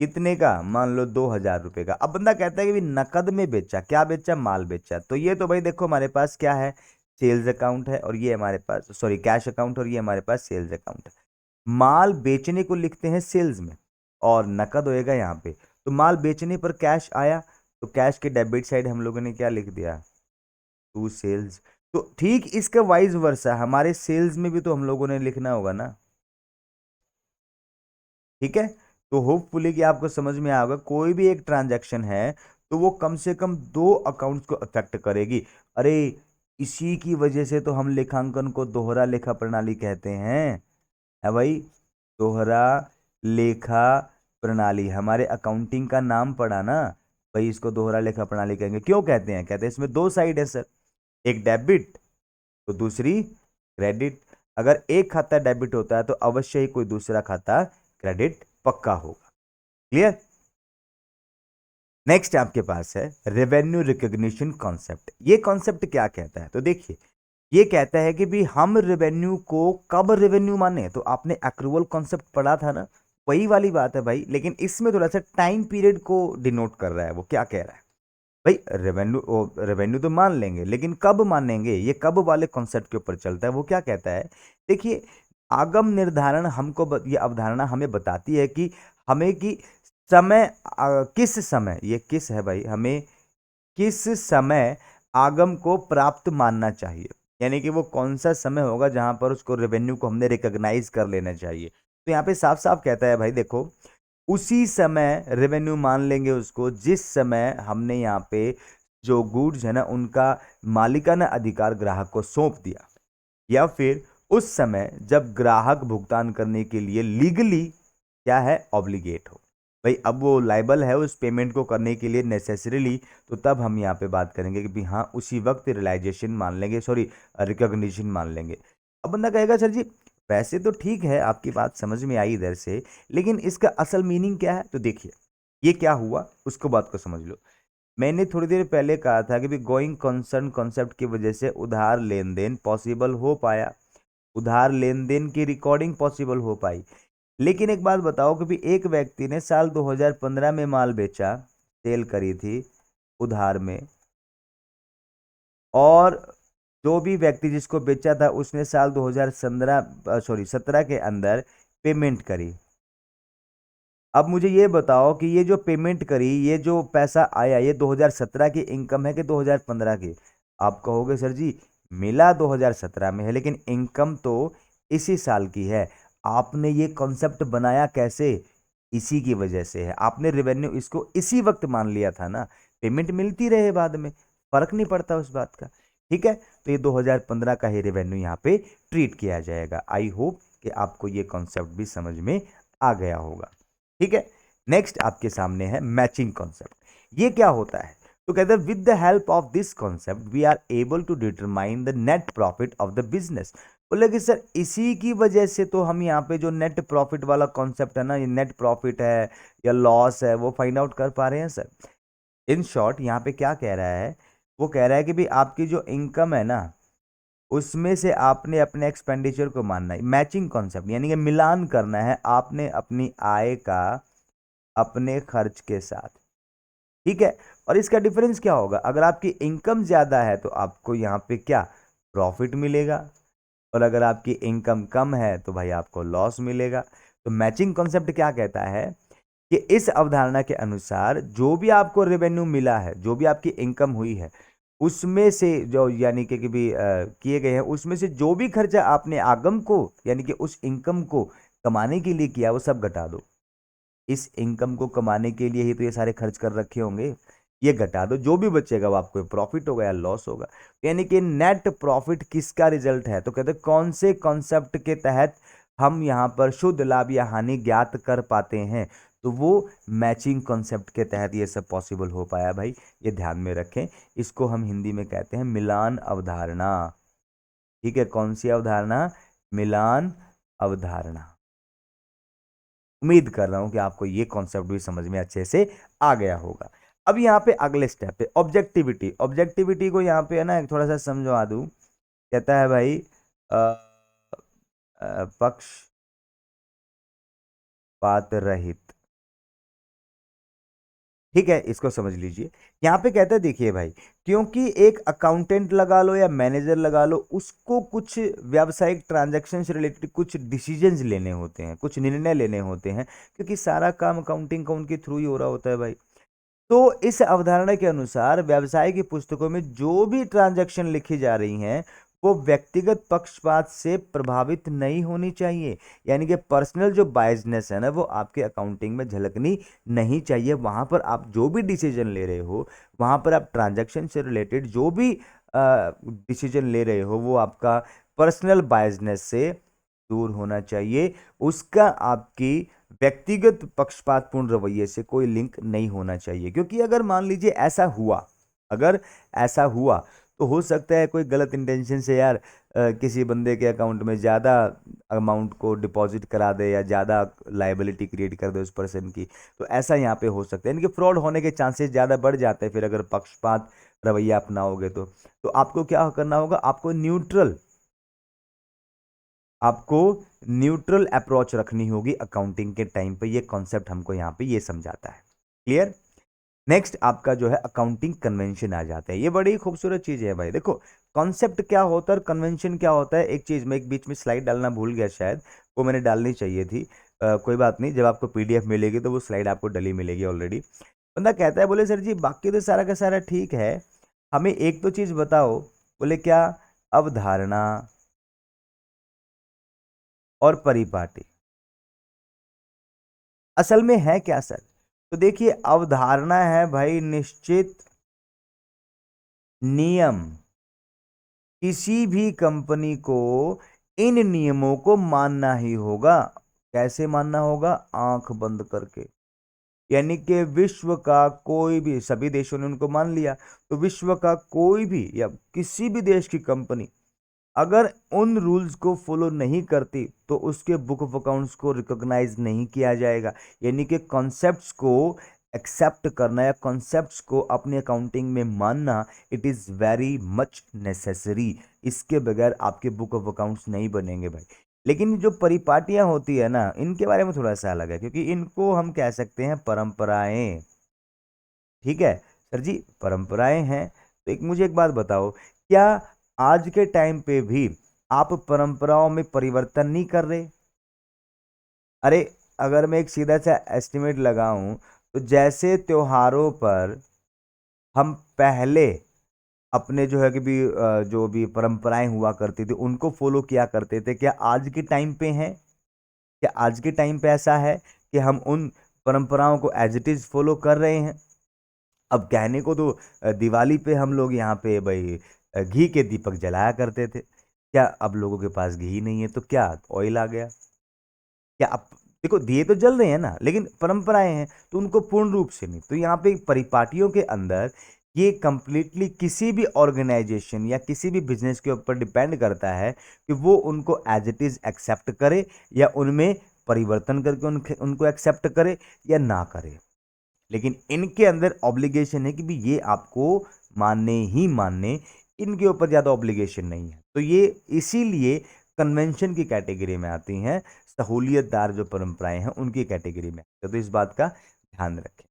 कितने का? मान लो 2,000 रुपए का। अब बंदा कहता है कि भी नकद में बेचा, क्या बेचा? माल बेचा। तो ये तो भाई देखो हमारे पास क्या है, सेल्स अकाउंट है, और ये हमारे पास सॉरी कैश अकाउंट, और ये हमारे पास सेल्स अकाउंट है। माल बेचने को लिखते हैं सेल्स में और नकद होएगा यहाँ पे। तो माल बेचने पर कैश आया, तो कैश के डेबिट साइड हम लोगों ने क्या लिख दिया? To sales. तो ठीक इसका वाइज वर्सा हमारे सेल्स में भी तो हम लोगों ने लिखना होगा ना। ठीक है, तो होपफुली कि आपको समझ में आएगा, कोई भी एक ट्रांजैक्शन है तो वो कम से कम दो अकाउंट्स को अफेक्ट करेगी। अरे इसी की वजह से तो हम लेखांकन को दोहरा लेखा प्रणाली कहते हैं। है भाई, दोहरा लेखा प्रणाली हमारे अकाउंटिंग का नाम पड़ा ना भाई, इसको दोहरा लेखा प्रणाली कहेंगे। क्यों कहते हैं? कहते हैं इसमें दो साइड है सर, एक डेबिट तो दूसरी क्रेडिट। अगर एक खाता डेबिट होता है तो अवश्य ही कोई दूसरा खाता क्रेडिट पक्का होगा। क्लियर? नेक्स्ट आपके पास है रेवेन्यू रिकॉग्निशन कॉन्सेप्ट। ये कॉन्सेप्ट क्या कहता है? तो देखिए, ये कहता है कि भी हम रेवेन्यू को कब रेवेन्यू माने। तो आपने एक्रूवल कॉन्सेप्ट पढ़ा था ना, वही वाली बात है भाई, लेकिन इसमें थोड़ा सा टाइम पीरियड को डिनोट कर रहा है। वो क्या कह रहा है भाई, रेवेन्यू तो मान लेंगे, लेकिन कब मानेंगे, ये कब वाले कॉन्सेप्ट के ऊपर चलता है। वो क्या कहता है, देखिए, आगम निर्धारण ये अवधारणा हमें बताती है कि हमें कि समय किस समय, ये किस है भाई, हमें किस समय आगम को प्राप्त मानना चाहिए। यानी कि वो कौन सा समय होगा जहां पर उसको रेवेन्यू को हमने रिकॉग्नाइज कर लेना चाहिए। तो यहाँ पे साफ साफ कहता है भाई, देखो, उसी समय रेवेन्यू मान लेंगे उसको जिस समय हमने यहाँ पे जो गुड्स है ना उनका मालिकाना अधिकार ग्राहक को सौंप दिया, या फिर उस समय जब ग्राहक भुगतान करने के लिए लीगली क्या है, ऑब्लिगेट हो। भाई अब वो लाइबल है उस पेमेंट को करने के लिए नेसेसरीली, तो तब हम यहाँ पे बात करेंगे कि भी हाँ उसी वक्त रियलाइजेशन मान लेंगे, सॉरी रिकॉग्निशन मान लेंगे। अब बंदा कहेगा सर जी वैसे तो ठीक है, आपकी बात समझ में आई इधर से, लेकिन इसका असल मीनिंग क्या है? तो देखिए, ये क्या हुआ उसको बात को समझ लो। मैंने थोड़ी देर पहले कहा था कि भी गोइंग कंसर्न कॉन्सेप्ट की वजह से उधार लेन देन पॉसिबल हो पाया, उधार लेन देन की रिकॉर्डिंग पॉसिबल हो पाई। लेकिन एक बात बताओ कि भी एक व्यक्ति ने साल 2015 में माल बेचा, सेल करी थी उधार में, और जो भी व्यक्ति जिसको बेचा था उसने साल 2017 के अंदर पेमेंट करी। अब मुझे ये बताओ कि ये जो पेमेंट करी, ये जो पैसा आया, ये 2017 की इनकम है कि 2015 की? आप कहोगे सर जी मिला 2017 में है, लेकिन इनकम तो इसी साल की है। आपने ये कॉन्सेप्ट बनाया कैसे? इसी की वजह से है, आपने रेवेन्यू इसको इसी वक्त मान लिया था ना, पेमेंट मिलती रहे बाद में, फर्क नहीं पड़ता उस बात का। ठीक है, तो ये 2015 का ही रेवेन्यू यहाँ पे ट्रीट किया जाएगा। आई होप कि आपको ये कॉन्सेप्ट भी समझ में आ गया होगा। ठीक है, नेक्स्ट आपके सामने है मैचिंग कॉन्सेप्ट। ये क्या होता है? तो कहते हैं with the help of this concept we are able to determine the net profit of the business. बोले कि सर इसी की वजह से तो हम यहाँ पे जो नेट प्रॉफिट वाला कॉन्सेप्ट है ना, ये नेट प्रॉफिट है या लॉस है, वो फाइंड आउट कर पा रहे हैं सर। इन शॉर्ट यहाँ पे क्या कह रहा है, वो कह रहा है कि भाई आपकी जो इनकम है ना उसमें से आपने अपने एक्सपेंडिचर को मानना है। मैचिंग कॉन्सेप्ट यानी कि मिलान करना है आपने अपनी आय का अपने खर्च के साथ। ठीक है, और इसका डिफरेंस क्या होगा? अगर आपकी इनकम ज्यादा है तो आपको यहाँ पे क्या प्रॉफिट मिलेगा, और अगर आपकी इनकम कम है तो भाई आपको लॉस मिलेगा। तो मैचिंग कॉन्सेप्ट क्या कहता है कि इस अवधारणा के अनुसार जो भी आपको रेवेन्यू मिला है, जो भी आपकी इनकम हुई है, उसमें से जो यानी कि भी किए गए हैं, उसमें से जो भी खर्चा आपने आगम को यानी कि उस इनकम को कमाने के लिए किया वो सब घटा दो। इस इनकम को कमाने के लिए ही तो ये सारे खर्च कर रखे होंगे, ये घटा दो, जो भी बचेगा वो आपको प्रॉफिट होगा या लॉस होगा। यानी कि नेट प्रॉफिट किसका रिजल्ट है? तो कहते हैं कौन से कॉन्सेप्ट के तहत हम यहाँ पर शुद्ध लाभ या हानि ज्ञात कर पाते हैं? तो वो मैचिंग कॉन्सेप्ट के तहत ये सब पॉसिबल हो पाया भाई, ये ध्यान में रखें। इसको हम हिंदी में कहते हैं मिलान अवधारणा। ठीक है, कौन सी अवधारणा? मिलान अवधारणा। उम्मीद कर रहा हूं कि आपको ये कॉन्सेप्ट भी समझ में अच्छे से आ गया होगा। अब यहाँ पे अगले स्टेप पे ऑब्जेक्टिविटी। ऑब्जेक्टिविटी को यहाँ पे है ना थोड़ा सा समझवा दूं। कहता है भाई पक्षपात रहित। ठीक है, इसको समझ लीजिए। यहाँ पे कहता है देखिए भाई, क्योंकि एक अकाउंटेंट लगा लो या मैनेजर लगा लो, उसको कुछ व्यावसायिक ट्रांजैक्शन से रिलेटेड कुछ डिसीजंस लेने होते हैं, कुछ निर्णय लेने होते हैं, क्योंकि सारा काम अकाउंटिंग का उनके थ्रू ही हो रहा होता है भाई। तो इस अवधारणा के अनुसार व्यवसाय की पुस्तकों में जो भी ट्रांजैक्शन लिखी जा रही हैं वो व्यक्तिगत पक्षपात से प्रभावित नहीं होनी चाहिए। यानी कि पर्सनल जो बायसनेस है ना वो आपके अकाउंटिंग में झलकनी नहीं चाहिए। वहां पर आप जो भी डिसीजन ले रहे हो, वहां पर आप ट्रांजैक्शन से रिलेटेड जो भी डिसीजन ले रहे हो वो आपका पर्सनल बायसनेस से दूर होना चाहिए, उसका आपकी व्यक्तिगत पक्षपातपूर्ण रवैये से कोई लिंक नहीं होना चाहिए। क्योंकि अगर मान लीजिए ऐसा हुआ, अगर ऐसा हुआ तो हो सकता है कोई गलत इंटेंशन से यार किसी बंदे के अकाउंट में ज़्यादा अमाउंट को डिपॉजिट करा दे या ज़्यादा लाइबिलिटी क्रिएट कर दे उस पर्सन की। तो ऐसा यहाँ पे हो सकता है, इनके फ्रॉड होने के चांसेस ज़्यादा बढ़ जाते हैं फिर अगर पक्षपात रवैया अपनाओगे तो आपको क्या करना होगा, आपको न्यूट्रल अप्रोच रखनी होगी अकाउंटिंग के टाइम पे। ये कॉन्सेप्ट हमको यहाँ पे ये समझाता है। क्लियर। नेक्स्ट आपका जो है अकाउंटिंग कन्वेंशन आ जाता है। ये बड़ी खूबसूरत चीज है भाई। देखो कॉन्सेप्ट क्या होता है और कन्वेंशन क्या होता है। एक चीज मैं एक बीच में स्लाइड डालना भूल गया, शायद वो मैंने डालनी चाहिए थी। कोई बात नहीं, जब आपको पीडीएफ मिलेगी तो वो स्लाइड आपको डली मिलेगी ऑलरेडी। बंदा कहता है बोले सर जी बाकी तो सारा का सारा ठीक है, हमें एक तो चीज बताओ। बोले क्या? अवधारणा और परिपाटी। असल में है क्या सर? तो देखिए अवधारणा है भाई निश्चित नियम। किसी भी कंपनी को इन नियमों को मानना ही होगा। कैसे मानना होगा? आंख बंद करके। यानी कि विश्व का कोई भी, सभी देशों ने उनको मान लिया, तो विश्व का कोई भी या किसी भी देश की कंपनी अगर उन रूल्स को फॉलो नहीं करती तो उसके बुक ऑफ अकाउंट्स को रिकॉग्नाइज नहीं किया जाएगा। यानी कि कॉन्सेप्ट्स को एक्सेप्ट करना या कॉन्सेप्ट्स को अपने अकाउंटिंग में मानना, it is very much necessary. इसके बगैर आपके बुक ऑफ अकाउंट्स नहीं बनेंगे भाई। लेकिन जो परिपाटियां होती है ना, इनके बारे में थोड़ा सा अलग है, क्योंकि इनको हम कह सकते हैं परंपराएं। ठीक है सर जी, परंपराएं हैं। तो एक मुझे एक बात बताओ, क्या आज के टाइम पे भी आप परंपराओं में परिवर्तन नहीं कर रहे? अरे अगर मैं एक सीधा सा एस्टिमेट लगाऊं तो जैसे त्योहारों पर हम पहले अपने जो है कि भी जो भी परंपराएं हुआ करती थी उनको फॉलो किया करते थे, क्या आज के टाइम पे हैं? क्या आज के टाइम पे ऐसा है कि हम उन परंपराओं को एज इट इज फॉलो कर रहे हैं? अब कहने को तो दिवाली पे हम लोग यहाँ पे भाई घी के दीपक जलाया करते थे। क्या अब लोगों के पास घी नहीं है तो क्या ऑयल आ गया? क्या अब देखो दिए तो जल रहे हैं ना, लेकिन परंपराएं हैं तो उनको पूर्ण रूप से नहीं। तो यहाँ पे परिपाटियों के अंदर ये कंप्लीटली किसी भी ऑर्गेनाइजेशन या किसी भी बिजनेस के ऊपर डिपेंड करता है कि वो उनको एज इट इज एक्सेप्ट करे या उनमें परिवर्तन करके उनको एक्सेप्ट करे या ना करे। लेकिन इनके अंदर ऑब्लिगेशन है कि भी ये आपको मानने ही मानने, इनके ऊपर ज्यादा ऑब्लिगेशन नहीं है। तो ये इसीलिए कन्वेंशन की कैटेगरी में आती हैं, सहूलियतदार जो परंपराएं हैं उनकी कैटेगरी में। तो इस बात का ध्यान रखें।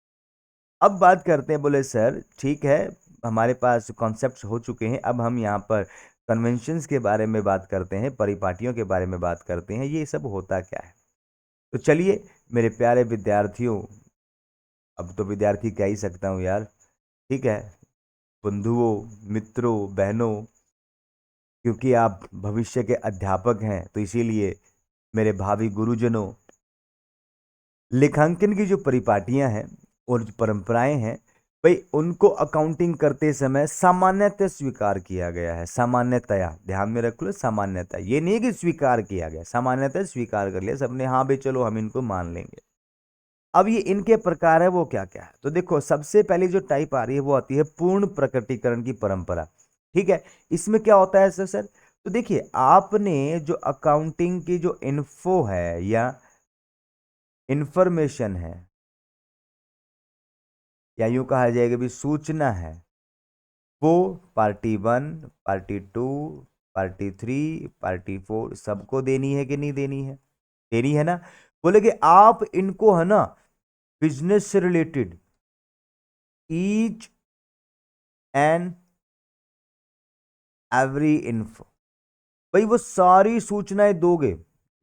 अब बात करते हैं, बोले सर ठीक है हमारे पास कॉन्सेप्ट्स हो चुके हैं, अब हम यहाँ पर कन्वेंशंस के बारे में बात करते हैं, परिपाटियों के बारे में बात करते हैं, ये सब होता क्या है। तो चलिए मेरे प्यारे विद्यार्थियों, अब तो विद्यार्थी कह ही सकता हूँ यार, ठीक है, बंधुओं, मित्रों, बहनों, क्योंकि आप भविष्य के अध्यापक हैं तो इसीलिए मेरे भावी गुरुजनों, लेखांकन की जो परिपाटियां हैं और जो परंपराएं हैं भाई, उनको अकाउंटिंग करते समय सामान्यतः स्वीकार किया गया है। सामान्यतया ध्यान में रख लो, सामान्यतः, ये नहीं है कि स्वीकार किया गया, सामान्यतः स्वीकार कर लिया सबने, हाँ भाई चलो हम इनको मान लेंगे। अब ये इनके प्रकार है वो क्या क्या है, तो देखो सबसे पहली जो टाइप आ रही है वो आती है पूर्ण प्रकटीकरण की परंपरा। ठीक है, इसमें क्या होता है सर? तो देखिए आपने जो अकाउंटिंग की जो इन्फो है या इंफॉर्मेशन है, या यूं कहा जाएगा भी सूचना है, वो पार्टी 1, पार्टी 2, पार्टी 3, पार्टी 4 सबको देनी है कि नहीं देनी है? देनी है ना। बोले कि आप इनको है ना बिजनेस से related each and every info, भाई वो सारी सूचनाएं दोगे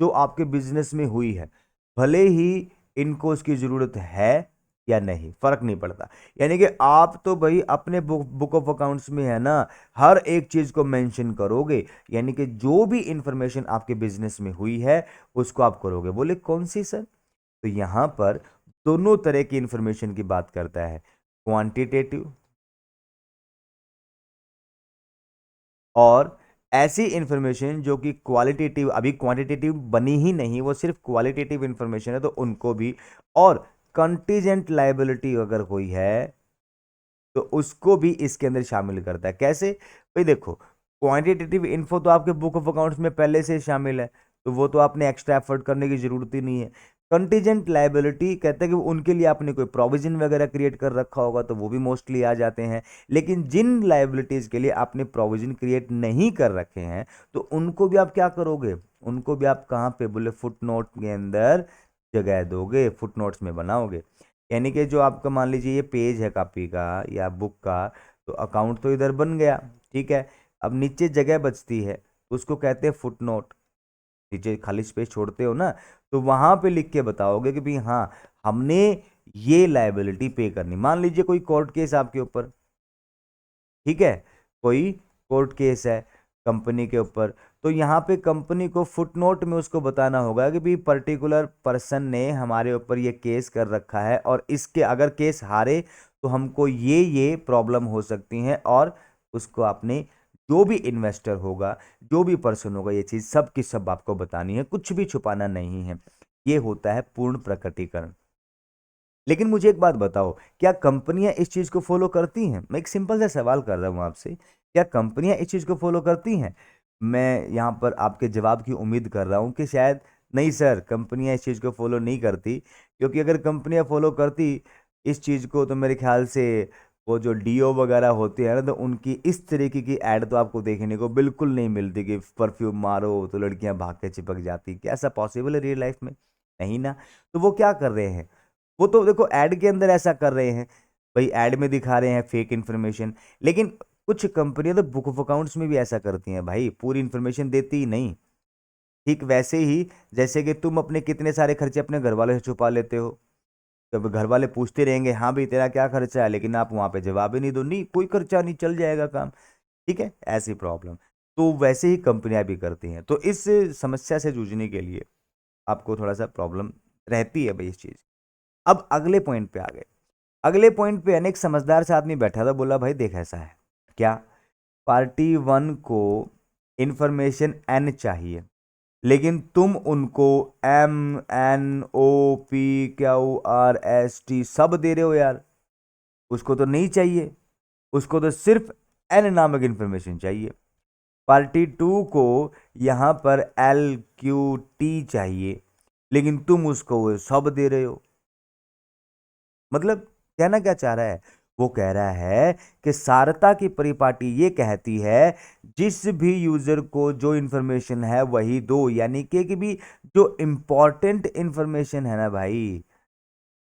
जो आपके बिजनेस में हुई है, भले ही इनको उसकी जरूरत है या नहीं, फर्क नहीं पड़ता। यानी कि आप तो भाई अपने बुक ऑफ अकाउंट्स में है ना हर एक चीज को मेंशन करोगे, यानी कि जो भी इंफॉर्मेशन आपके बिजनेस में हुई है उसको आप करोगे। बोले कौन सी सर? तो यहां पर दोनों तरह की इंफॉर्मेशन की बात करता है, क्वांटिटेटिव और ऐसी इंफॉर्मेशन जो कि क्वालिटेटिव, अभी क्वांटिटेटिव बनी ही नहीं, वो सिर्फ क्वालिटेटिव इंफॉर्मेशन है, तो उनको भी। और कंटीजेंट लायबिलिटी अगर कोई है तो उसको भी इसके अंदर शामिल करता है। कैसे भाई? देखो, क्वांटिटेटिव इन्फो तो आपके बुक ऑफ अकाउंट्स में पहले से शामिल है, तो वो तो आपने एक्स्ट्रा एफर्ट करने की जरूरत ही नहीं है। कंटीजेंट लायबिलिटी कहते हैं कि उनके लिए आपने कोई प्रोविजन वगैरह क्रिएट कर रखा होगा, तो वो भी मोस्टली आ जाते हैं। लेकिन जिन लायबिलिटीज के लिए आपने प्रोविजन क्रिएट नहीं कर रखे हैं, तो उनको भी आप क्या करोगे? उनको भी आप कहाँ पे? बोले फुट नोट के अंदर जगह दोगे, फुट नोट्स में बनाओगे। यानी कि जो आपका मान लीजिए ये पेज है कॉपी का या बुक का, तो अकाउंट तो इधर बन गया, ठीक है। अब नीचे जगह बचती है, उसको कहते हैं फुट नोट। नीचे खाली स्पेस छोड़ते हो ना, तो वहां पे लिख के बताओगे कि भाई हाँ, हमने ये लायबिलिटी पे करनी। मान लीजिए कोई कोर्ट केस आपके ऊपर, ठीक है, कोई कोर्ट केस है कंपनी के ऊपर, तो यहाँ पे कंपनी को फुटनोट में उसको बताना होगा कि भी पर्टिकुलर पर्सन ने हमारे ऊपर ये केस कर रखा है, और इसके अगर केस हारे तो हमको ये प्रॉब्लम हो सकती हैं, और उसको आपने, जो भी इन्वेस्टर होगा, जो भी पर्सन होगा, ये चीज़ सब की सब आपको बतानी है, कुछ भी छुपाना नहीं है। ये होता है पूर्ण प्रकटीकरण। लेकिन मुझे एक बात बताओ, क्या कंपनियां इस चीज को फॉलो करती हैं? मैं एक सिंपल सा सवाल कर रहा हूं आपसे, क्या कंपनियां इस चीज को फॉलो करती हैं? मैं यहां पर आपके जवाब की उम्मीद कर रहा हूं कि शायद नहीं सर, कंपनियां इस चीज को फॉलो नहीं करती, क्योंकि अगर कंपनियां फॉलो करती इस चीज को, तो मेरे ख्याल से वो जो डीओ वगैरह होते हैं ना, तो उनकी इस तरीके की एड तो आपको देखने को बिल्कुल नहीं मिलती कि परफ्यूम मारो तो लड़कियां भाग के चिपक जाती। क्या ऐसा पॉसिबल है रियल लाइफ में? नहीं ना। तो वो क्या कर रहे हैं? वो तो देखो ऐड के अंदर ऐसा कर रहे हैं, भाई ऐड में दिखा रहे हैं फेक इन्फॉर्मेशन। लेकिन कुछ कंपनियां तो बुक ऑफ अकाउंट्स में भी ऐसा करती हैं भाई, पूरी इन्फॉर्मेशन देती ही नहीं। ठीक वैसे ही जैसे कि तुम अपने कितने सारे खर्चे अपने घर वालों से छुपा लेते हो, जब घर वाले पूछते रहेंगे हाँ भाई तेरा क्या खर्चा है, लेकिन आप वहां पे जवाब ही नहीं दो, नहीं कोई खर्चा नहीं, चल जाएगा काम। ठीक है, ऐसी प्रॉब्लम तो वैसे ही कंपनियां भी करती हैं। तो इस समस्या से जूझने के लिए आपको थोड़ा सा प्रॉब्लम रहती है भाई इस चीज। अब अगले पॉइंट पे आ गए। अगले पॉइंट पे अनेक समझदार से आदमी बैठा था, बोला भाई देख ऐसा है क्या, पार्टी वन को इंफॉर्मेशन एन चाहिए, लेकिन तुम उनको M N O P Q R S T सब दे रहे हो यार। उसको तो नहीं चाहिए, उसको तो सिर्फ एन नामक इंफॉर्मेशन चाहिए। पार्टी टू को यहां पर एल क्यू टी चाहिए, लेकिन तुम उसको वो सब दे रहे हो। मतलब कहना क्या चाह रहा है? वो कह रहा है कि सारता की परिपाटी ये कहती है जिस भी यूजर को जो इंफॉर्मेशन है वही दो, यानी कि भी जो इंपॉर्टेंट इंफॉर्मेशन है ना भाई,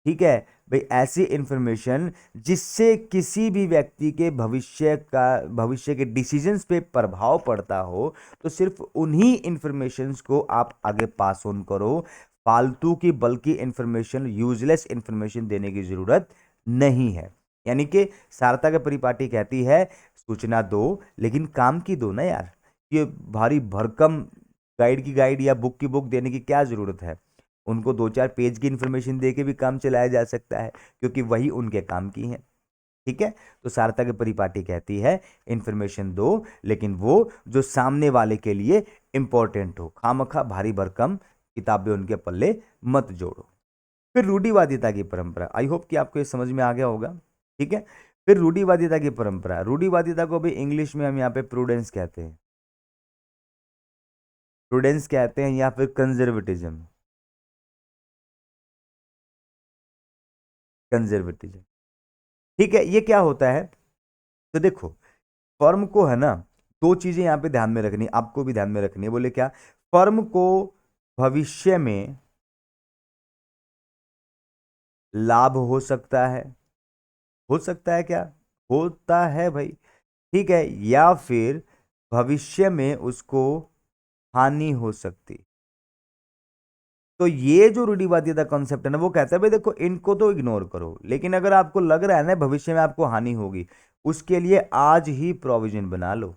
ठीक है भाई, ऐसी इंफॉर्मेशन जिससे किसी भी व्यक्ति के भविष्य के डिसीजंस पे प्रभाव पड़ता हो, तो सिर्फ उन्हीं इंफॉर्मेशंस को आप आगे पास ऑन करो। फालतू की बल्कि इंफॉर्मेशन, यूजलेस इंफॉर्मेशन देने की जरूरत नहीं है। यानी कि सारता के परिपाटी कहती है सूचना दो, लेकिन काम की दो ना यार। ये भारी भरकम गाइड की गाइड या बुक की बुक देने की क्या जरूरत है? उनको दो चार पेज की इंफॉर्मेशन दे के भी काम चलाया जा सकता है, क्योंकि वही उनके काम की है। ठीक है, तो सारता की परिपाटी कहती है इंफॉर्मेशन दो, लेकिन वो जो सामने वाले के लिए इंपॉर्टेंट हो। खामखा भारी भरकम किताबें उनके पल्ले मत जोड़ो। फिर रूढ़िवादिता की परंपरा, आई होप कि आपको ये समझ में आ गया होगा। ठीक है, फिर रूढ़िवादिता की परंपरा, रूढ़िवादिता को भी इंग्लिश में हम यहाँ पे प्रूडेंस कहते हैं, प्रूडेंस कहते हैं, या फिर कंजर्वेटिज्म, कंजर्वेटिज्म। ठीक है, ये क्या होता है? तो देखो, फर्म को है ना, दो चीजें यहां पे ध्यान में रखनी, आपको भी ध्यान में रखनी है। बोले क्या? फर्म को भविष्य में लाभ हो सकता है, हो सकता है क्या? होता है भाई, ठीक है, या फिर भविष्य में उसको हानि हो सकती। तो ये जो रूढ़िवादिता कॉन्सेप्ट है ना, वो कहता है भाई देखो इनको तो इग्नोर करो, लेकिन अगर आपको लग रहा है ना भविष्य में आपको हानि होगी, उसके लिए आज ही प्रोविजन बना लो।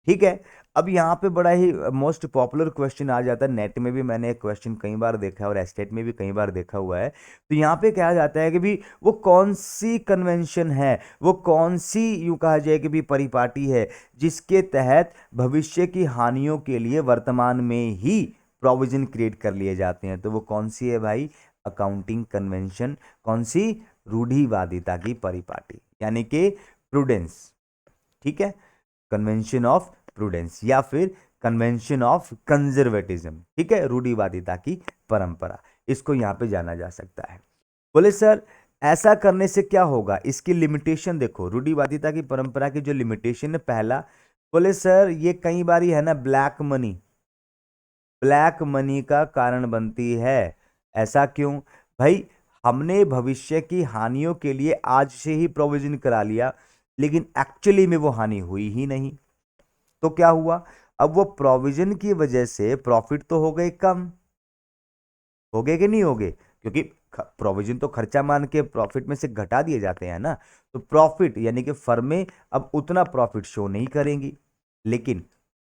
ठीक है। अब यहाँ पे बड़ा ही मोस्ट पॉपुलर क्वेश्चन आ जाता है, नेट में भी मैंने एक क्वेश्चन कई बार देखा है और एस्टेट में भी कई बार देखा हुआ है। तो यहाँ पे कहा जाता है कि भी वो कौन सी कन्वेंशन है, वो कौन सी यूं कहा जाए कि भी परिपाटी है जिसके तहत भविष्य की हानियों के लिए वर्तमान में ही प्रोविजन क्रिएट कर लिए जाते हैं। तो वो कौन सी है भाई? Accounting convention. कौन सी? रूढ़िवादिता की परिपाटी, यानी कि प्रूडेंस। ठीक है, कन्वेंशन ऑफ प्रूडेंस या फिर कन्वेंशन ऑफ कंजर्वेटिज्म। ठीक है, रूढ़िवादिता की परंपरा, इसको यहां पे जाना जा सकता है। बोले सर ऐसा करने से क्या होगा, इसकी लिमिटेशन देखो। रूढ़िवादिता की परंपरा की जो लिमिटेशन है, पहला, बोले सर ये कई बार है ना ब्लैक मनी का कारण बनती है। ऐसा क्यों भाई? हमने भविष्य की हानियों के लिए आज से ही प्रोविजन करा लिया, लेकिन एक्चुअली में वो हानि हुई ही नहीं। तो क्या हुआ? अब वो प्रोविजन की वजह से प्रॉफिट तो हो गए कम, हो गए कि नहीं हो गए? क्योंकि प्रोविजन तो खर्चा मान के प्रॉफिट में से घटा दिए जाते हैं ना। तो प्रॉफिट यानी कि फर्में अब उतना प्रॉफिट शो नहीं करेंगी, लेकिन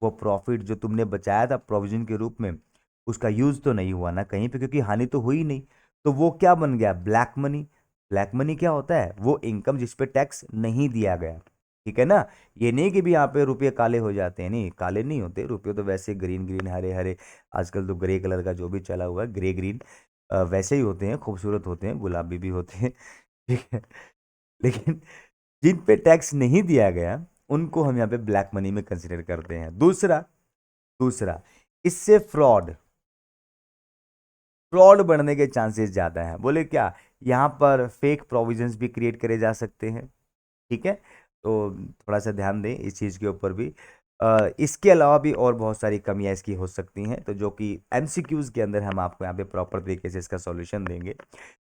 वो प्रॉफिट जो तुमने बचाया था प्रोविजन के रूप में, उसका यूज तो नहीं हुआ ना कहीं पे, क्योंकि हानि तो हुई नहीं। तो वो क्या बन गया? Black money. ब्लैक मनी क्या होता है? वो इनकम जिस पे टैक्स नहीं दिया गया। ठीक है ना? ये नहीं कि भी यहाँ पे रुपये काले हो जाते हैं, नहीं, काले नहीं होते रुपये, तो वैसे ग्रीन ग्रीन हरे हरे, आजकल तो ग्रे कलर का जो भी चला हुआ है, ग्रे ग्रीन, वैसे ही होते हैं, खूबसूरत होते हैं, गुलाबी भी होते हैं। ठीक है, लेकिन जिन पे टैक्स नहीं दिया गया उनको हम यहाँ पे ब्लैक मनी में कंसिडर करते हैं। दूसरा दूसरा इससे फ्रॉड फ्रॉड बढ़ने के चांसेस ज्यादा हैं। बोले क्या? यहाँ पर फेक प्रोविजंस भी क्रिएट करे जा सकते हैं। ठीक है, तो थोड़ा सा ध्यान दें इस चीज़ के ऊपर भी। इसके अलावा भी और बहुत सारी कमियां इसकी हो सकती हैं, तो जो कि एमसीक्यूज के अंदर हम आपको यहाँ पे प्रॉपर तरीके से इसका सॉल्यूशन देंगे।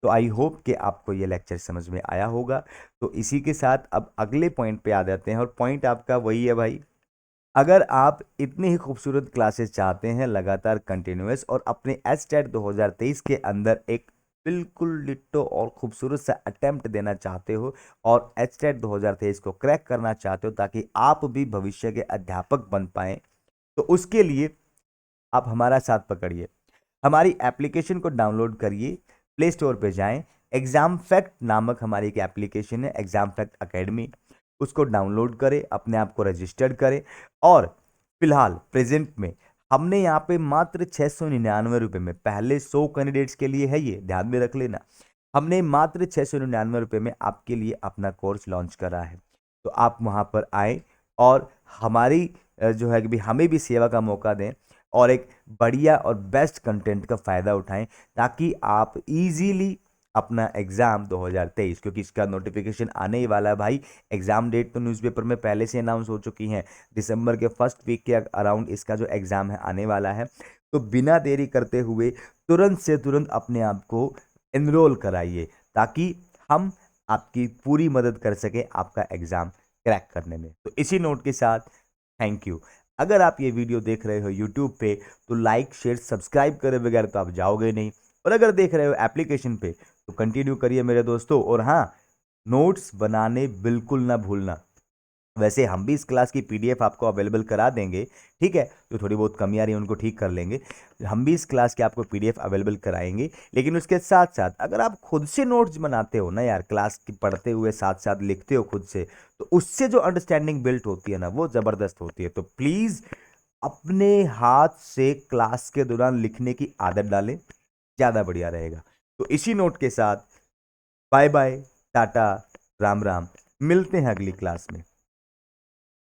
तो आई होप कि आपको ये लेक्चर समझ में आया होगा। तो इसी के साथ अब अगले पॉइंट पे आ जाते हैं, और पॉइंट आपका वही है भाई, अगर आप इतनी ही खूबसूरत क्लासेस चाहते हैं लगातार कंटिन्यूअस, और अपने एचटेट 2023 के अंदर एक बिल्कुल डिट्टो और खूबसूरत सा अटेम्प्ट देना चाहते हो, और एचटेट 2023 को क्रैक करना चाहते हो ताकि आप भी भविष्य के अध्यापक बन पाएं, तो उसके लिए आप हमारा साथ पकड़िए। हमारी एप्लीकेशन को डाउनलोड करिए, प्ले स्टोर पे जाएं, एग्जाम फैक्ट नामक हमारी एक एप्लीकेशन है, एग्जाम फैक्ट अकेडमी, उसको डाउनलोड करें, अपने आप को रजिस्टर्ड करें। और फिलहाल प्रेजेंट में हमने यहाँ पे मात्र 699 रुपये में, पहले 100 कैंडिडेट्स के लिए है, ये ध्यान में रख लेना, हमने मात्र 699 रुपये में आपके लिए अपना कोर्स लॉन्च करा है। तो आप वहाँ पर आए और हमारी जो है कि भी हमें भी सेवा का मौका दें, और एक बढ़िया और बेस्ट कंटेंट का फ़ायदा उठाएं, ताकि आप इजीली अपना एग्ज़ाम 2023, क्योंकि इसका नोटिफिकेशन आने ही वाला है भाई। एग्ज़ाम डेट तो न्यूज़पेपर में पहले से अनाउंस हो चुकी हैं, दिसंबर के फर्स्ट वीक के अराउंड इसका जो एग्ज़ाम है आने वाला है। तो बिना देरी करते हुए तुरंत से तुरंत अपने आप को एनरोल कराइए, ताकि हम आपकी पूरी मदद कर सकें आपका एग्ज़ाम क्रैक करने में। तो इसी नोट के साथ थैंक यू। अगर आप ये वीडियो देख रहे हो यूट्यूब पे, तो लाइक शेयर सब्सक्राइब करे बगैर तो आप जाओगे नहीं, और अगर देख रहे हो एप्लीकेशन पे तो कंटिन्यू करिए मेरे दोस्तों। और हाँ, नोट्स बनाने बिल्कुल ना भूलना। वैसे हम भी इस क्लास की पीडीएफ आपको अवेलेबल करा देंगे, ठीक है, जो थोड़ी बहुत कमी आ रही है उनको ठीक कर लेंगे। हम भी इस क्लास की आपको पीडीएफ अवेलेबल कराएंगे, लेकिन उसके साथ साथ अगर आप खुद से नोट्स बनाते हो ना यार, क्लास की पढ़ते हुए साथ साथ लिखते हो खुद से, तो उससे जो अंडरस्टैंडिंग बिल्ट होती है ना, वो ज़बरदस्त होती है। तो प्लीज़ अपने हाथ से क्लास के दौरान लिखने की आदत डालें, ज़्यादा बढ़िया रहेगा। तो इसी नोट के साथ बाय बाय, टाटा, राम राम, मिलते हैं अगली क्लास में।